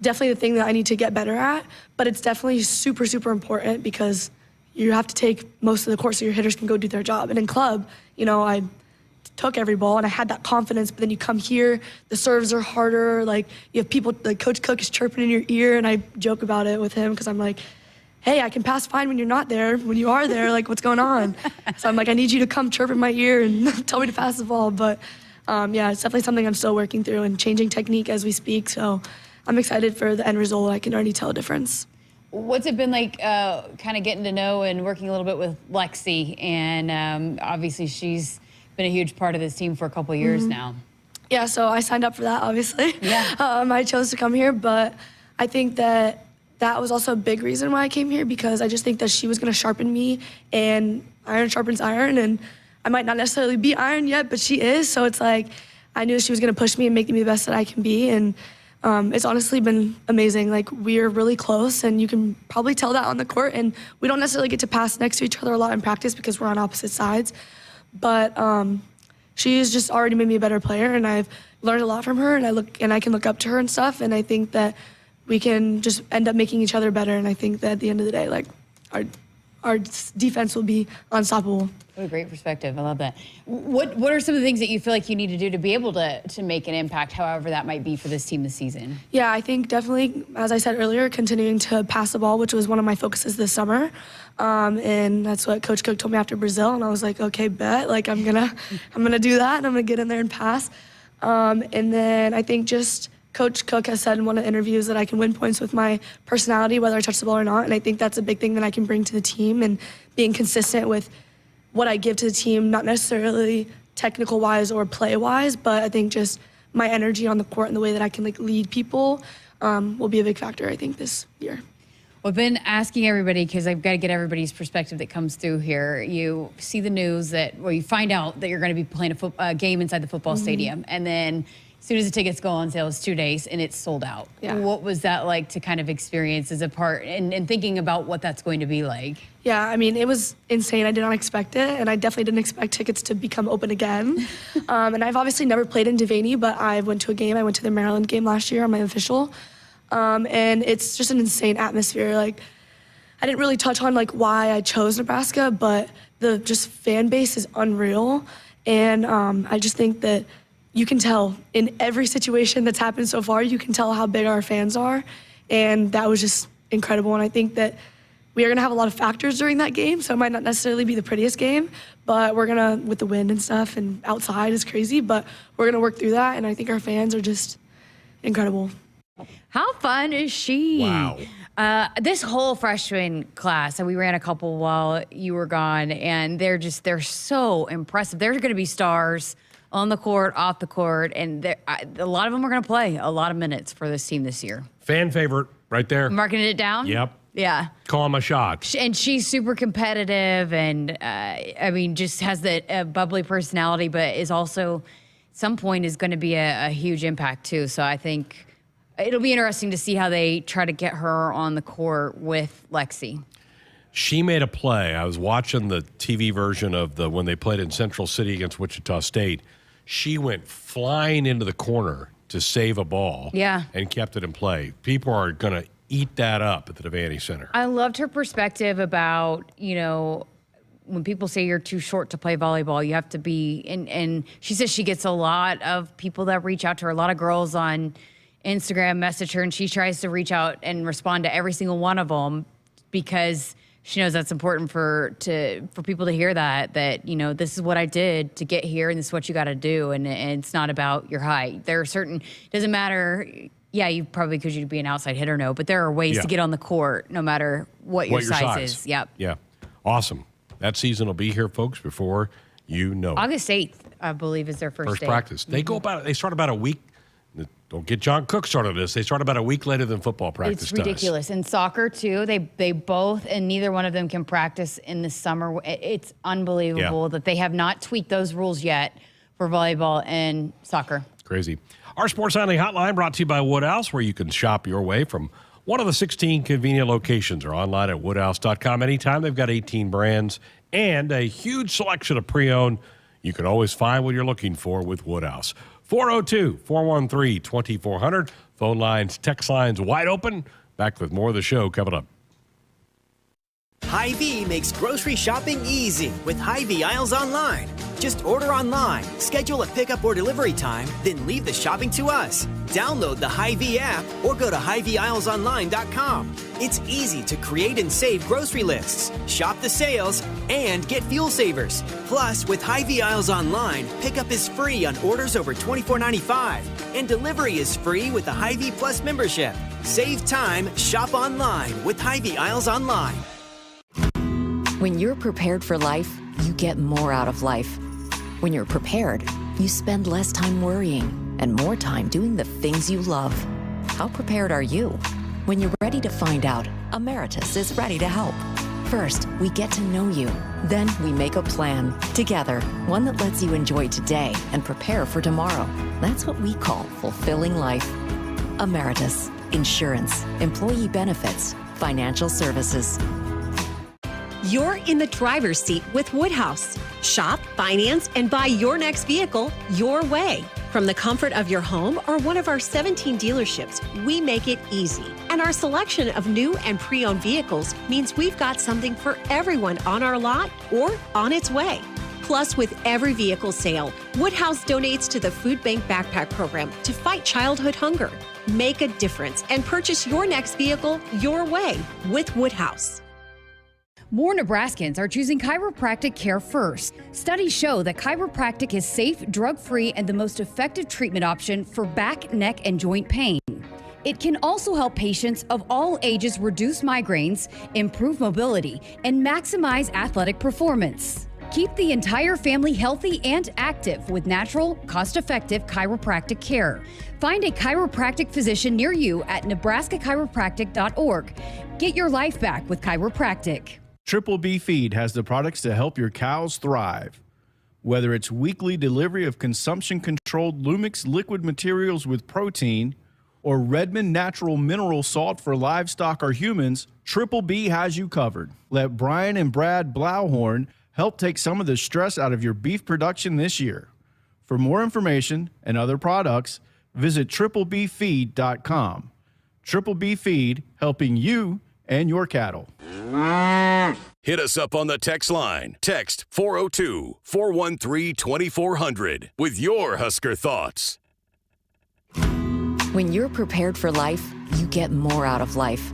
definitely the thing that I need to get better at, but it's definitely super, super important because you have to take most of the court so your hitters can go do their job. And in club, I took every ball and I had that confidence, but then you come here, the serves are harder. Like, you have people, like Coach Cook is chirping in your ear, and I joke about it with him because I'm like, hey, I can pass fine when you're not there. When you are there, like, what's going on? So I'm like, I need you to come chirp in my ear and tell me to pass the ball. But yeah, it's definitely something I'm still working through and changing technique as we speak. So I'm excited for the end result. I can already tell a difference. What's it been like kind of getting to know and working a little bit with Lexi? And obviously she's been a huge part of this team for a couple of years now. Yeah, so I signed up for that, obviously. Yeah. I chose to come here, but I think that was also a big reason why I came here, because I just think that she was going to sharpen me, and iron sharpens iron, and I might not necessarily be iron yet, but she is. So it's like I knew she was going to push me and make me the best that I can be, and it's honestly been amazing. Like, we're really close, and you can probably tell that on the court, and we don't necessarily get to pass next to each other a lot in practice because we're on opposite sides, but she's just already made me a better player, and I've learned a lot from her, and I can look up to her and stuff, and I think that we can just end up making each other better. And I think that at the end of the day, like, our defense will be unstoppable. What a great perspective. I love that. What are some of the things that you feel like you need to do to be able to make an impact, however that might be for this team this season? Yeah, I think definitely, as I said earlier, continuing to pass the ball, which was one of my focuses this summer. And that's what Coach Cook told me after Brazil. And I was like, okay, bet. Like, I'm gonna do that, and I'm gonna get in there and pass. And then I think just Coach Cook has said in one of the interviews that I can win points with my personality, whether I touch the ball or not. And I think that's a big thing that I can bring to the team, and being consistent with what I give to the team, not necessarily technical-wise or play-wise, but I think just my energy on the court and the way that I can, like, lead people will be a big factor, I think, this year. Well, I've been asking everybody, because I've got to get everybody's perspective that comes through here. You see the news you find out that you're going to be playing a game inside the football stadium, and then as soon as the tickets go on sale, it's 2 days and it's sold out. Yeah. What was that like to kind of experience as a part and thinking about what that's going to be like? Yeah, I mean, it was insane. I did not expect it, and I definitely didn't expect tickets to become open again. And I've obviously never played in Devaney, but I went to a game. I went to the Maryland game last year on my official. And it's just an insane atmosphere. Like, I didn't really touch on like why I chose Nebraska, but the just fan base is unreal. And I just think that you can tell in every situation that's happened so far, you can tell how big our fans are. And that was just incredible. And I think that we are going to have a lot of factors during that game, so it might not necessarily be the prettiest game, but we're going to, with the wind and stuff, and outside is crazy, but we're going to work through that, and I think our fans are just incredible. How fun is she? Wow. This whole freshman class, and we ran a couple while you were gone, and they're so impressive. They're going to be stars on the court, off the court, and a lot of them are going to play a lot of minutes for this team this year. Fan favorite right there. Marking it down? Yep. Yeah. Call him a shot. And she's super competitive and, I mean, just has that bubbly personality, but is also, at some point, is going to be a huge impact, too. So I think it'll be interesting to see how they try to get her on the court with Lexi. She made a play. I was watching the TV version of when they played in Central City against Wichita State. She went flying into the corner to save a ball. Yeah. And kept it in play. People are going to eat that up at the Devaney Center. I loved her perspective about, when people say you're too short to play volleyball, you have to be, and she says she gets a lot of people that reach out to her, a lot of girls on Instagram message her, and she tries to reach out and respond to every single one of them because she knows that's important for people to hear that this is what I did to get here and this is what you got to do. And it's not about your height. There are certain, doesn't matter. Yeah, you probably could be an outside hitter, but there are ways to get on the court no matter what your size is. Yep. Yeah. Awesome. That season will be here, folks, before you know it. August 8th, I believe, is their first day. Practice. They they start about a week. Don't get John Cook started on this. They start about a week later than football practice It's ridiculous. And soccer, too. They both, and neither one of them can practice in the summer. It's unbelievable that they have not tweaked those rules yet for volleyball and soccer. Crazy. Our Sports Nightly Hotline brought to you by Woodhouse, where you can shop your way from one of the 16 convenient locations or online at woodhouse.com anytime. They've got 18 brands and a huge selection of pre-owned. You can always find what you're looking for with Woodhouse. 402-413-2400. Phone lines, text lines wide open. Back with more of the show coming up. Hy-Vee makes grocery shopping easy with Hy-Vee Aisles Online. Just order online, schedule a pickup or delivery time, then leave the shopping to us. Download the Hy-Vee app or go to HyVeeAislesOnline.com. It's easy to create and save grocery lists, shop the sales, and get fuel savers. Plus, with Hy-Vee Aisles Online, pickup is free on orders over $24.95, and delivery is free with a Hy-Vee Plus membership. Save time, shop online with Hy-Vee Aisles Online. When you're prepared for life, you get more out of life. When you're prepared, you spend less time worrying and more time doing the things you love. How prepared are you? When you're ready to find out, Emeritus is ready to help. First, we get to know you. Then we make a plan together, one that lets you enjoy today and prepare for tomorrow. That's what we call fulfilling life. Emeritus, insurance, employee benefits, financial services. You're in the driver's seat with Woodhouse. Shop, finance, and buy your next vehicle your way. From the comfort of your home or one of our 17 dealerships, we make it easy. And our selection of new and pre-owned vehicles means we've got something for everyone on our lot or on its way. Plus, with every vehicle sale, Woodhouse donates to the Food Bank Backpack Program to fight childhood hunger. Make a difference and purchase your next vehicle your way with Woodhouse. More Nebraskans are choosing chiropractic care first. Studies show that chiropractic is safe, drug-free, and the most effective treatment option for back, neck, and joint pain. It can also help patients of all ages reduce migraines, improve mobility, and maximize athletic performance. Keep the entire family healthy and active with natural, cost-effective chiropractic care. Find a chiropractic physician near you at nebraska-chiropractic.org. Get your life back with chiropractic. Triple B Feed has the products to help your cows thrive. Whether it's weekly delivery of consumption-controlled Lumix liquid materials with protein or Redmond natural mineral salt for livestock or humans, Triple B has you covered. Let Brian and Brad Blauhorn help take some of the stress out of your beef production this year. For more information and other products, visit triplebfeed.com. Triple B Feed, helping you and your cattle. Hit us up on the text line. Text 402-413-2400 with your Husker thoughts. When you're prepared for life, you get more out of life.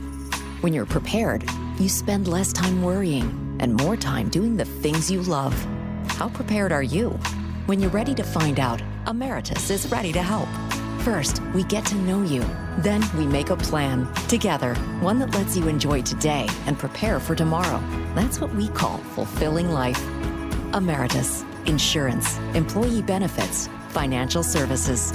When you're prepared, you spend less time worrying and more time doing the things you love. How prepared are you? When you're ready to find out, Emeritus is ready to help. First, we get to know you. Then we make a plan together, one that lets you enjoy today and prepare for tomorrow. That's what we call fulfilling life. Emeritus, insurance, employee benefits, financial services.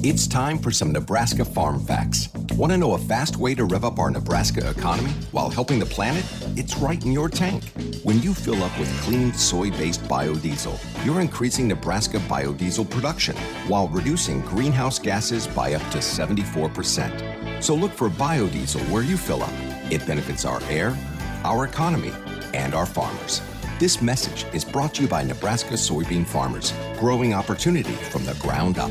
It's time for some Nebraska farm facts. Want to know a fast way to rev up our Nebraska economy while helping the planet? It's right in your tank. When you fill up with clean soy-based biodiesel, you're increasing Nebraska biodiesel production while reducing greenhouse gases by up to 74%. So look for biodiesel where you fill up. It benefits our air, our economy, and our farmers. This message is brought to you by Nebraska soybean farmers, growing opportunity from the ground up.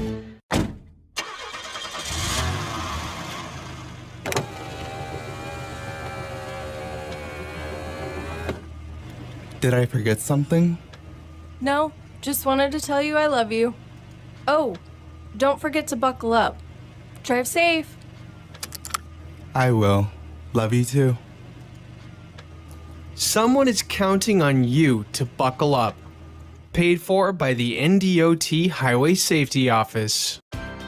Did I forget something? No, just wanted to tell you I love you. Oh, don't forget to buckle up. Drive safe. I will. Love you too. Someone is counting on you to buckle up. Paid for by the NDOT Highway Safety Office.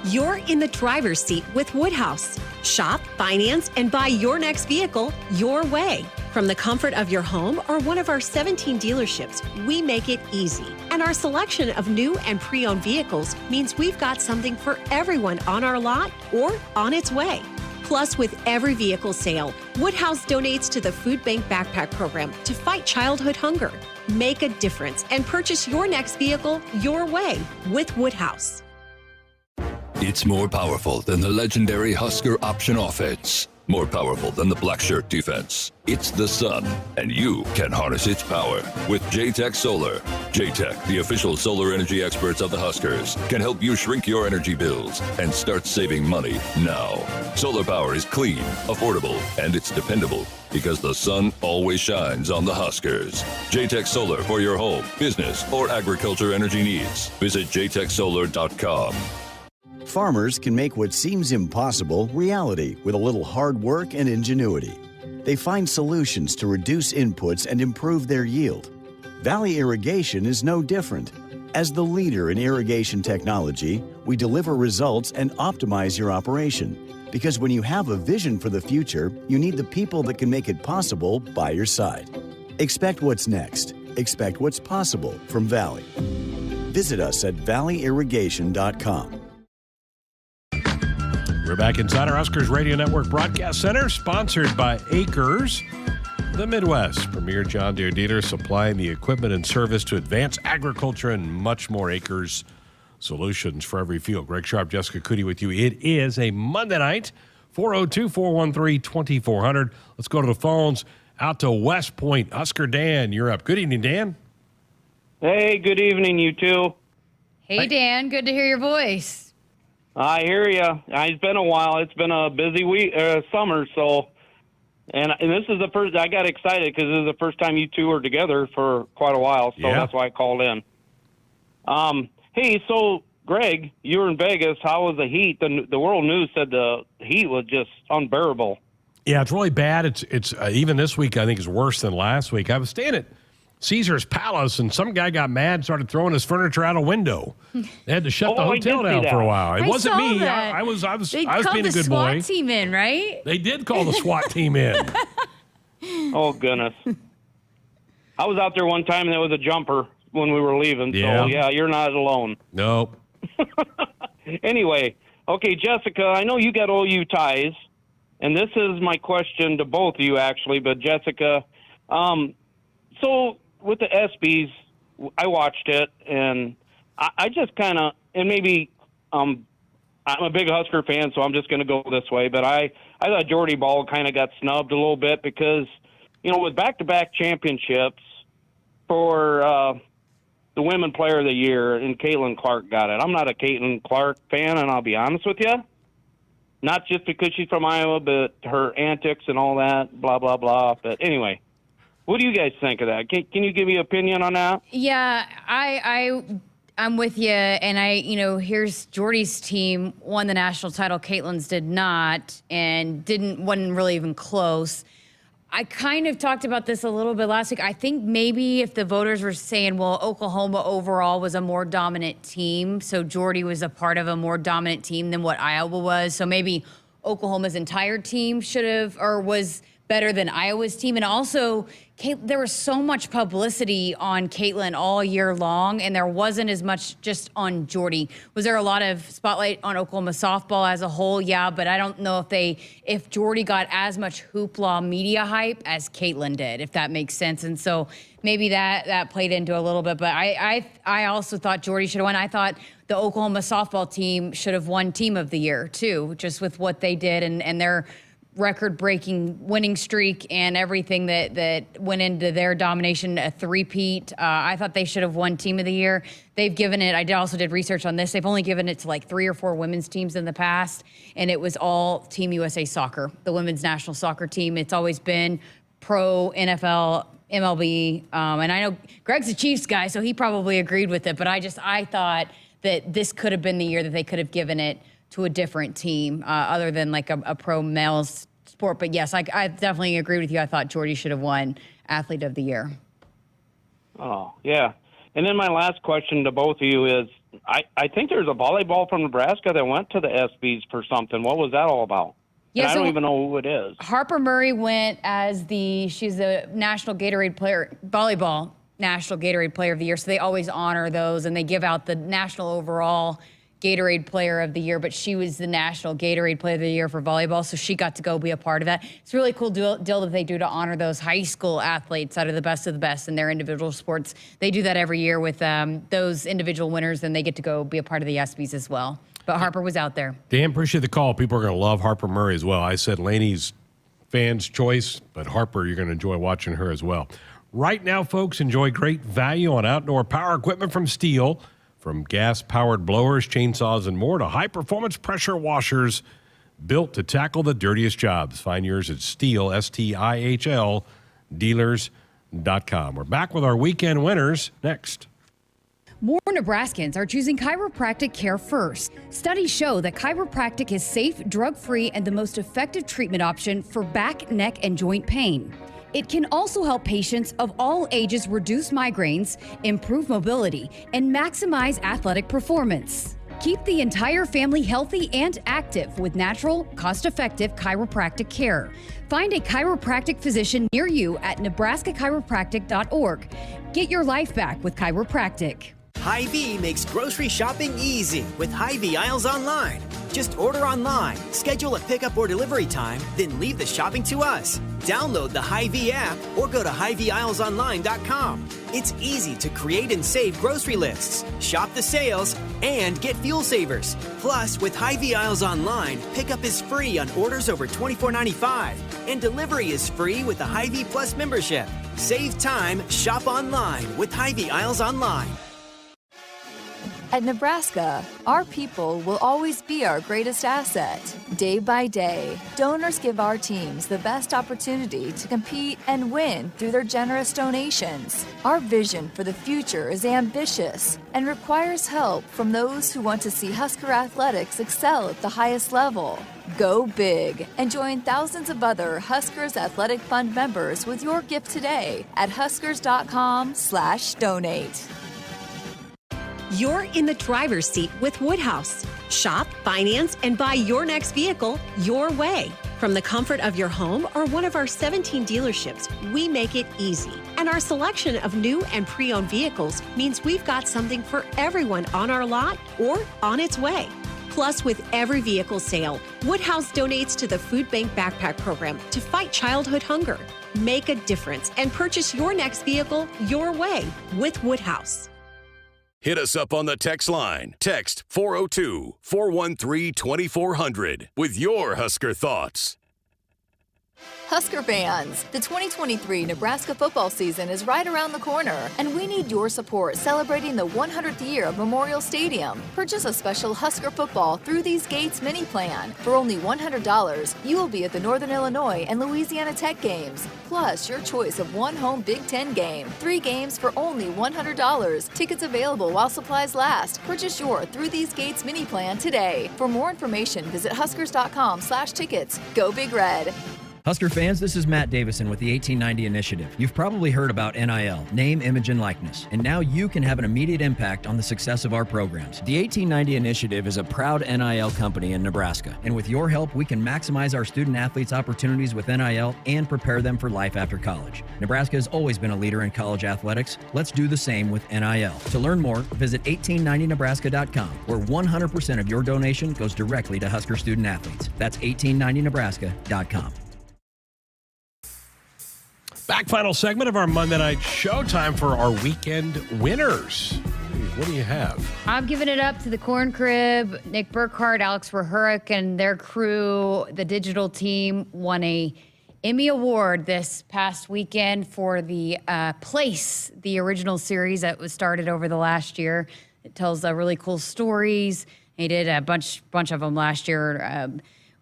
You're in the driver's seat with Woodhouse. Shop, finance, and buy your next vehicle your way. From the comfort of your home or one of our 17 dealerships, we make it easy. And our selection of new and pre-owned vehicles means we've got something for everyone on our lot or on its way. Plus, with every vehicle sale, Woodhouse donates to the Food Bank Backpack Program to fight childhood hunger. Make a difference and purchase your next vehicle your way with Woodhouse. It's more powerful than the legendary Husker option offense. More powerful than the black shirt defense. It's the sun, and you can harness its power with J-Tech Solar. J-Tech, the official solar energy experts of the Huskers, can help you shrink your energy bills and start saving money now. Solar power is clean, affordable, and it's dependable because the sun always shines on the Huskers. J-Tech Solar for your home, business, or agriculture energy needs. Visit jtechsolar.com. Farmers can make what seems impossible reality with a little hard work and ingenuity. They find solutions to reduce inputs and improve their yield. Valley Irrigation is no different. As the leader in irrigation technology, we deliver results and optimize your operation. Because when you have a vision for the future, you need the people that can make it possible by your side. Expect what's next. Expect what's possible from Valley. Visit us at valleyirrigation.com. We're back inside our Huskers Radio Network Broadcast Center, sponsored by Acres, the Midwest premier John Deere dealer, supplying the equipment and service to advance agriculture and much more. Acres solutions for every field. Greg Sharpe, Jessica Coody with you. It is a Monday night, 402-413-2400. Let's go to the phones. Out to West Point. Husker Dan, you're up. Good evening, Dan. Hey, good evening, you two. Hey, Dan. Good to hear your voice. I hear you. It's been a while. It's been a busy summer, so and this is the first. I got excited because this is the first time you two are together for quite a while, so that's why I called in. Hey, so Greg, you were in Vegas. How was the heat? The World News said the heat was just unbearable. Yeah, it's really bad. It's even this week I think is worse than last week. I was staying at Caesar's Palace, and some guy got mad and started throwing his furniture out a window. They had to shut the hotel down for a while. It wasn't me. That. I was They being called a good the SWAT boy. team in, right? They did call the SWAT team in. Oh, goodness. I was out there one time, and there was a jumper when we were leaving. Yeah. So, yeah, you're not alone. Nope. Anyway, okay, Jessica, I know you got OU ties, and this is my question to both of you, actually. But, Jessica, so with the ESPYs, I watched it, and I just kind of, and maybe I'm a big Husker fan, so I'm just going to go this way. But I thought Jordy Ball kind of got snubbed a little bit because, with back-to-back championships for the Women Player of the Year, and Caitlin Clark got it. I'm not a Caitlin Clark fan, and I'll be honest with you. Not just because she's from Iowa, but her antics and all that, blah, blah, blah. But anyway, what do you guys think of that? Can you give me an opinion on that? Yeah, I'm with you. And here's Jordy's team won the national title. Caitlin's did not, and wasn't really even close. I kind of talked about this a little bit last week. I think maybe if the voters were saying, well, Oklahoma overall was a more dominant team, so Jordy was a part of a more dominant team than what Iowa was. So maybe Oklahoma's entire team should have, or was better than Iowa's team. And also, there was so much publicity on Caitlin all year long, and there wasn't as much just on Jordy. Was there a lot of spotlight on Oklahoma softball as a whole? Yeah, but I don't know if Jordy got as much hoopla media hype as Caitlin did, if that makes sense. And so maybe that played into a little bit. But I also thought Jordy should have won. I thought the Oklahoma softball team should have won Team of the Year too, just with what they did and their record-breaking winning streak and everything that went into their domination, a three-peat. I thought they should have won Team of the Year. They've given it, I also did research on this, they've only given it to like 3 or 4 women's teams in the past, and it was all Team USA Soccer, the women's national soccer team. It's always been pro, NFL, MLB, and I know Greg's a Chiefs guy, so he probably agreed with it, but I thought that this could have been the year that they could have given it to a different team other than like a pro males sport. But yes, I definitely agree with you. I thought Jordy should have won Athlete of the Year. Oh, yeah. And then my last question to both of you is, I think there's a volleyball from Nebraska that went to the ESPYs for something. What was that all about? Yeah, I don't even know who it is. Harper Murray went as she's the National Gatorade player, volleyball National Gatorade Player of the Year. So they always honor those, and they give out the national overall Gatorade Player of the Year, but she was the National Gatorade Player of the Year for volleyball, so she got to go be a part of that. It's a really cool deal that they do to honor those high school athletes that are the best of the best in their individual sports. They do that every year with those individual winners, and they get to go be a part of the ESPYs as well. But Harper was out there. Dan, appreciate the call. People are going to love Harper Murray as well. I said Laney's fans' choice, but Harper, you're going to enjoy watching her as well. Right now, folks, enjoy great value on outdoor power equipment from Steel. From gas-powered blowers, chainsaws, and more to high-performance pressure washers built to tackle the dirtiest jobs. Find yours at Stihl, STIHL, dealers.com. We're back with our weekend winners next. More Nebraskans are choosing chiropractic care first. Studies show that chiropractic is safe, drug-free, and the most effective treatment option for back, neck, and joint pain. It can also help patients of all ages reduce migraines, improve mobility, and maximize athletic performance. Keep the entire family healthy and active with natural, cost-effective chiropractic care. Find a chiropractic physician near you at nebraska-chiropractic.org. Get your life back with chiropractic. Hy-Vee makes grocery shopping easy with Hy-Vee Aisles Online. Just order online, schedule a pickup or delivery time, then leave the shopping to us. Download the Hy-Vee app or go to HyVeeAislesOnline.com. It's easy to create and save grocery lists, shop the sales, and get fuel savers. Plus, with Hy-Vee Aisles Online, pickup is free on orders over $24.95, and delivery is free with the Hy-Vee Plus membership. Save time, shop online with Hy-Vee Aisles Online. At Nebraska, our people will always be our greatest asset. Day by day, donors give our teams the best opportunity to compete and win through their generous donations. Our vision for the future is ambitious and requires help from those who want to see Husker athletics excel at the highest level. Go big and join thousands of other Huskers Athletic Fund members with your gift today at huskers.com/donate. You're in the driver's seat with Woodhouse. Shop, finance, and buy your next vehicle your way. From the comfort of your home or one of our 17 dealerships, we make it easy. And our selection of new and pre-owned vehicles means we've got something for everyone on our lot or on its way. Plus, with every vehicle sale, Woodhouse donates to the Food Bank Backpack Program to fight childhood hunger. Make a difference and purchase your next vehicle your way with Woodhouse. Hit us up on the text line. Text 402-413-2400 with your Husker thoughts. Husker fans, the 2023 Nebraska football season is right around the corner, and we need your support celebrating the 100th year of Memorial Stadium. Purchase a special Husker football Through These Gates mini plan. For only $100, you will be at the Northern Illinois and Louisiana Tech games. Plus, your choice of one home Big Ten game. 3 games for only $100. Tickets available while supplies last. Purchase your Through These Gates mini plan today. For more information, visit huskers.com/tickets. Go Big Red. Husker fans, this is Matt Davison with the 1890 Initiative. You've probably heard about NIL, name, image, and likeness, and now you can have an immediate impact on the success of our programs. The 1890 Initiative is a proud NIL company in Nebraska, and with your help, we can maximize our student athletes' opportunities with NIL and prepare them for life after college. Nebraska has always been a leader in college athletics. Let's do the same with NIL. To learn more, visit 1890nebraska.com, where 100% of your donation goes directly to Husker student athletes. That's 1890nebraska.com. Back final segment of our Monday night show. Time for our weekend winners. What do you have? I'm giving it up to the Corn Crib. Nick Burkhart, Alex Rahuric, and their crew. The digital team won a Emmy Award this past weekend for the Place, the original series that was started over the last year. It tells really cool stories. They did a bunch of them last year.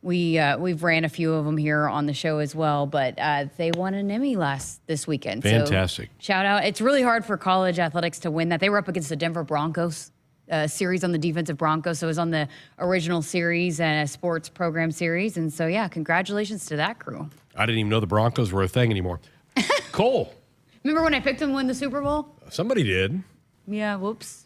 We've ran a few of them here on the show as well, but they won an Emmy this weekend. Fantastic. So, shout out. It's really hard for college athletics to win that. They were up against the Denver Broncos series on the defensive Broncos. So it was on the original series and a sports program series. And so, yeah, congratulations to that crew. I didn't even know the Broncos were a thing anymore. Cole. Remember when I picked them to win the Super Bowl? Somebody did. Yeah, whoops.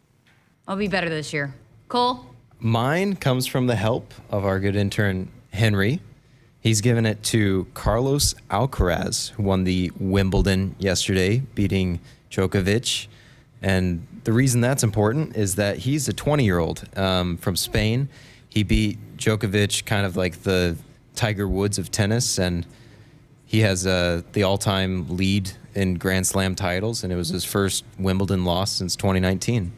I'll be better this year. Cole? Mine comes from the help of our good intern, Henry. He's given it to Carlos Alcaraz, who won the Wimbledon yesterday, beating Djokovic. And the reason that's important is that he's a 20-year-old from Spain. He beat Djokovic, kind of like the Tiger Woods of tennis, and he has the all-time lead in Grand Slam titles, and it was his first Wimbledon loss since 2019.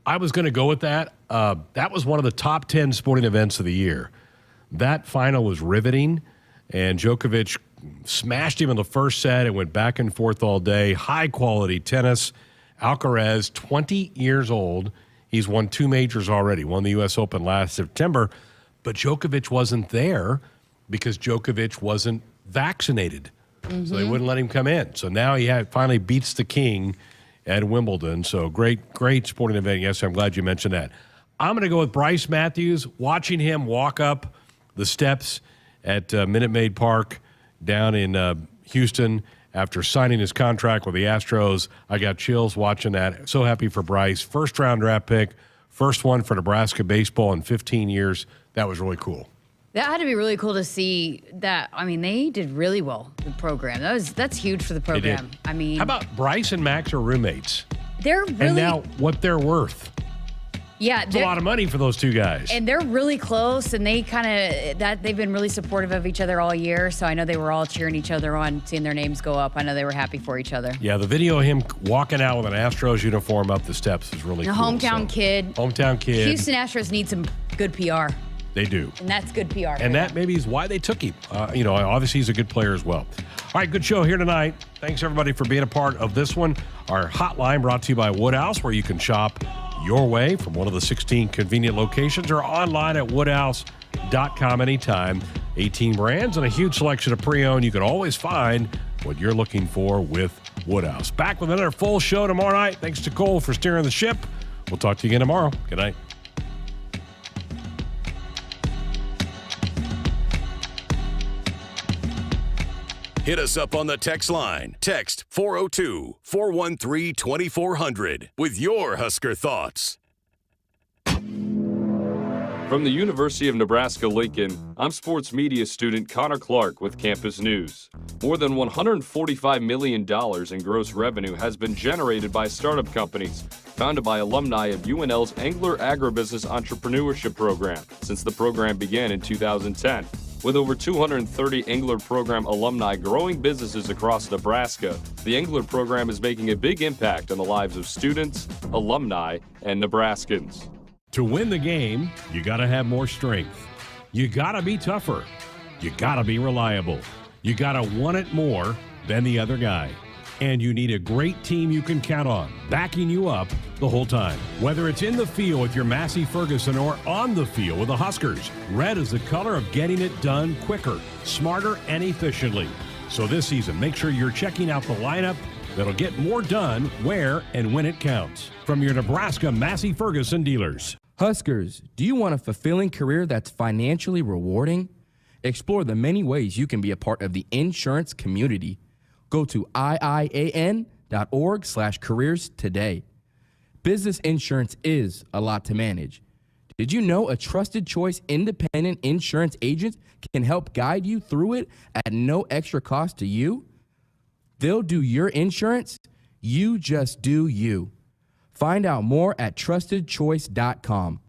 I was going to go with that. That was one of the top 10 sporting events of the year. That final was riveting, and Djokovic smashed him in the first set and went back and forth all day. High-quality tennis. Alcaraz, 20 years old. He's won 2 majors already. Won the U.S. Open last September, but Djokovic wasn't there because Djokovic wasn't vaccinated. Mm-hmm. So they wouldn't let him come in. So now he finally beats the king at Wimbledon. So great sporting event. Yes, I'm glad you mentioned that. I'm going to go with Bryce Matthews. Watching him walk up the steps at Minute Maid Park down in Houston after signing his contract with the Astros, I got chills watching that. So happy for Bryce. First-round draft pick, first one for Nebraska baseball in 15 years. That was really cool. That had to be really cool to see that. I mean, they did really well, the program. That's huge for the program. I mean, how about Bryce and Max are roommates? They're really, and now what they're worth. Yeah, it's a lot of money for those two guys. And they're really close, and they've been really supportive of each other all year. So I know they were all cheering each other on, seeing their names go up. I know they were happy for each other. Yeah, the video of him walking out with an Astros uniform up the steps is really cool. Hometown kid. Houston Astros need some good PR. They do. And that's good PR. And that maybe is why they took him. Obviously he's a good player as well. All right, good show here tonight. Thanks, everybody, for being a part of this one. Our hotline brought to you by Woodhouse, where you can shop your way from one of the 16 convenient locations or online at woodhouse.com anytime. 18 brands and a huge selection of pre-owned. You can always find what you're looking for with Woodhouse. Back with another full show tomorrow night. Thanks to Cole for steering the ship. We'll talk to you again tomorrow. Good night. Hit us up on the text line. Text 402-413-2400 with your Husker thoughts. From the University of Nebraska-Lincoln, I'm sports media student Connor Clark with Campus News. More than $145 million in gross revenue has been generated by startup companies founded by alumni of UNL's Angler Agribusiness Entrepreneurship Program since the program began in 2010. With over 230 Angler Program alumni growing businesses across Nebraska, the Angler Program is making a big impact on the lives of students, alumni, and Nebraskans. To win the game, you got to have more strength. You got to be tougher. You got to be reliable. You got to want it more than the other guy. And you need a great team you can count on, backing you up the whole time. Whether it's in the field with your Massey Ferguson or on the field with the Huskers, red is the color of getting it done quicker, smarter, and efficiently. So this season, make sure you're checking out the lineup that'll get more done where and when it counts. From your Nebraska Massey Ferguson dealers. Huskers, do you want a fulfilling career that's financially rewarding? Explore the many ways you can be a part of the insurance community. Go to iian.org/careers today. Business insurance is a lot to manage. Did you know a trusted choice independent insurance agent can help guide you through it at no extra cost to you? They'll do your insurance. You just do you. Find out more at trustedchoice.com.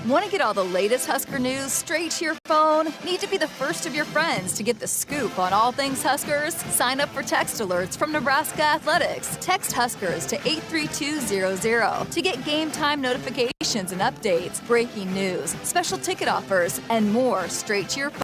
Want to get all the latest Husker news straight to your phone? Need to be the first of your friends to get the scoop on all things Huskers? Sign up for text alerts from Nebraska Athletics. Text Huskers to 83200 to get game time notifications and updates, breaking news, special ticket offers, and more straight to your phone.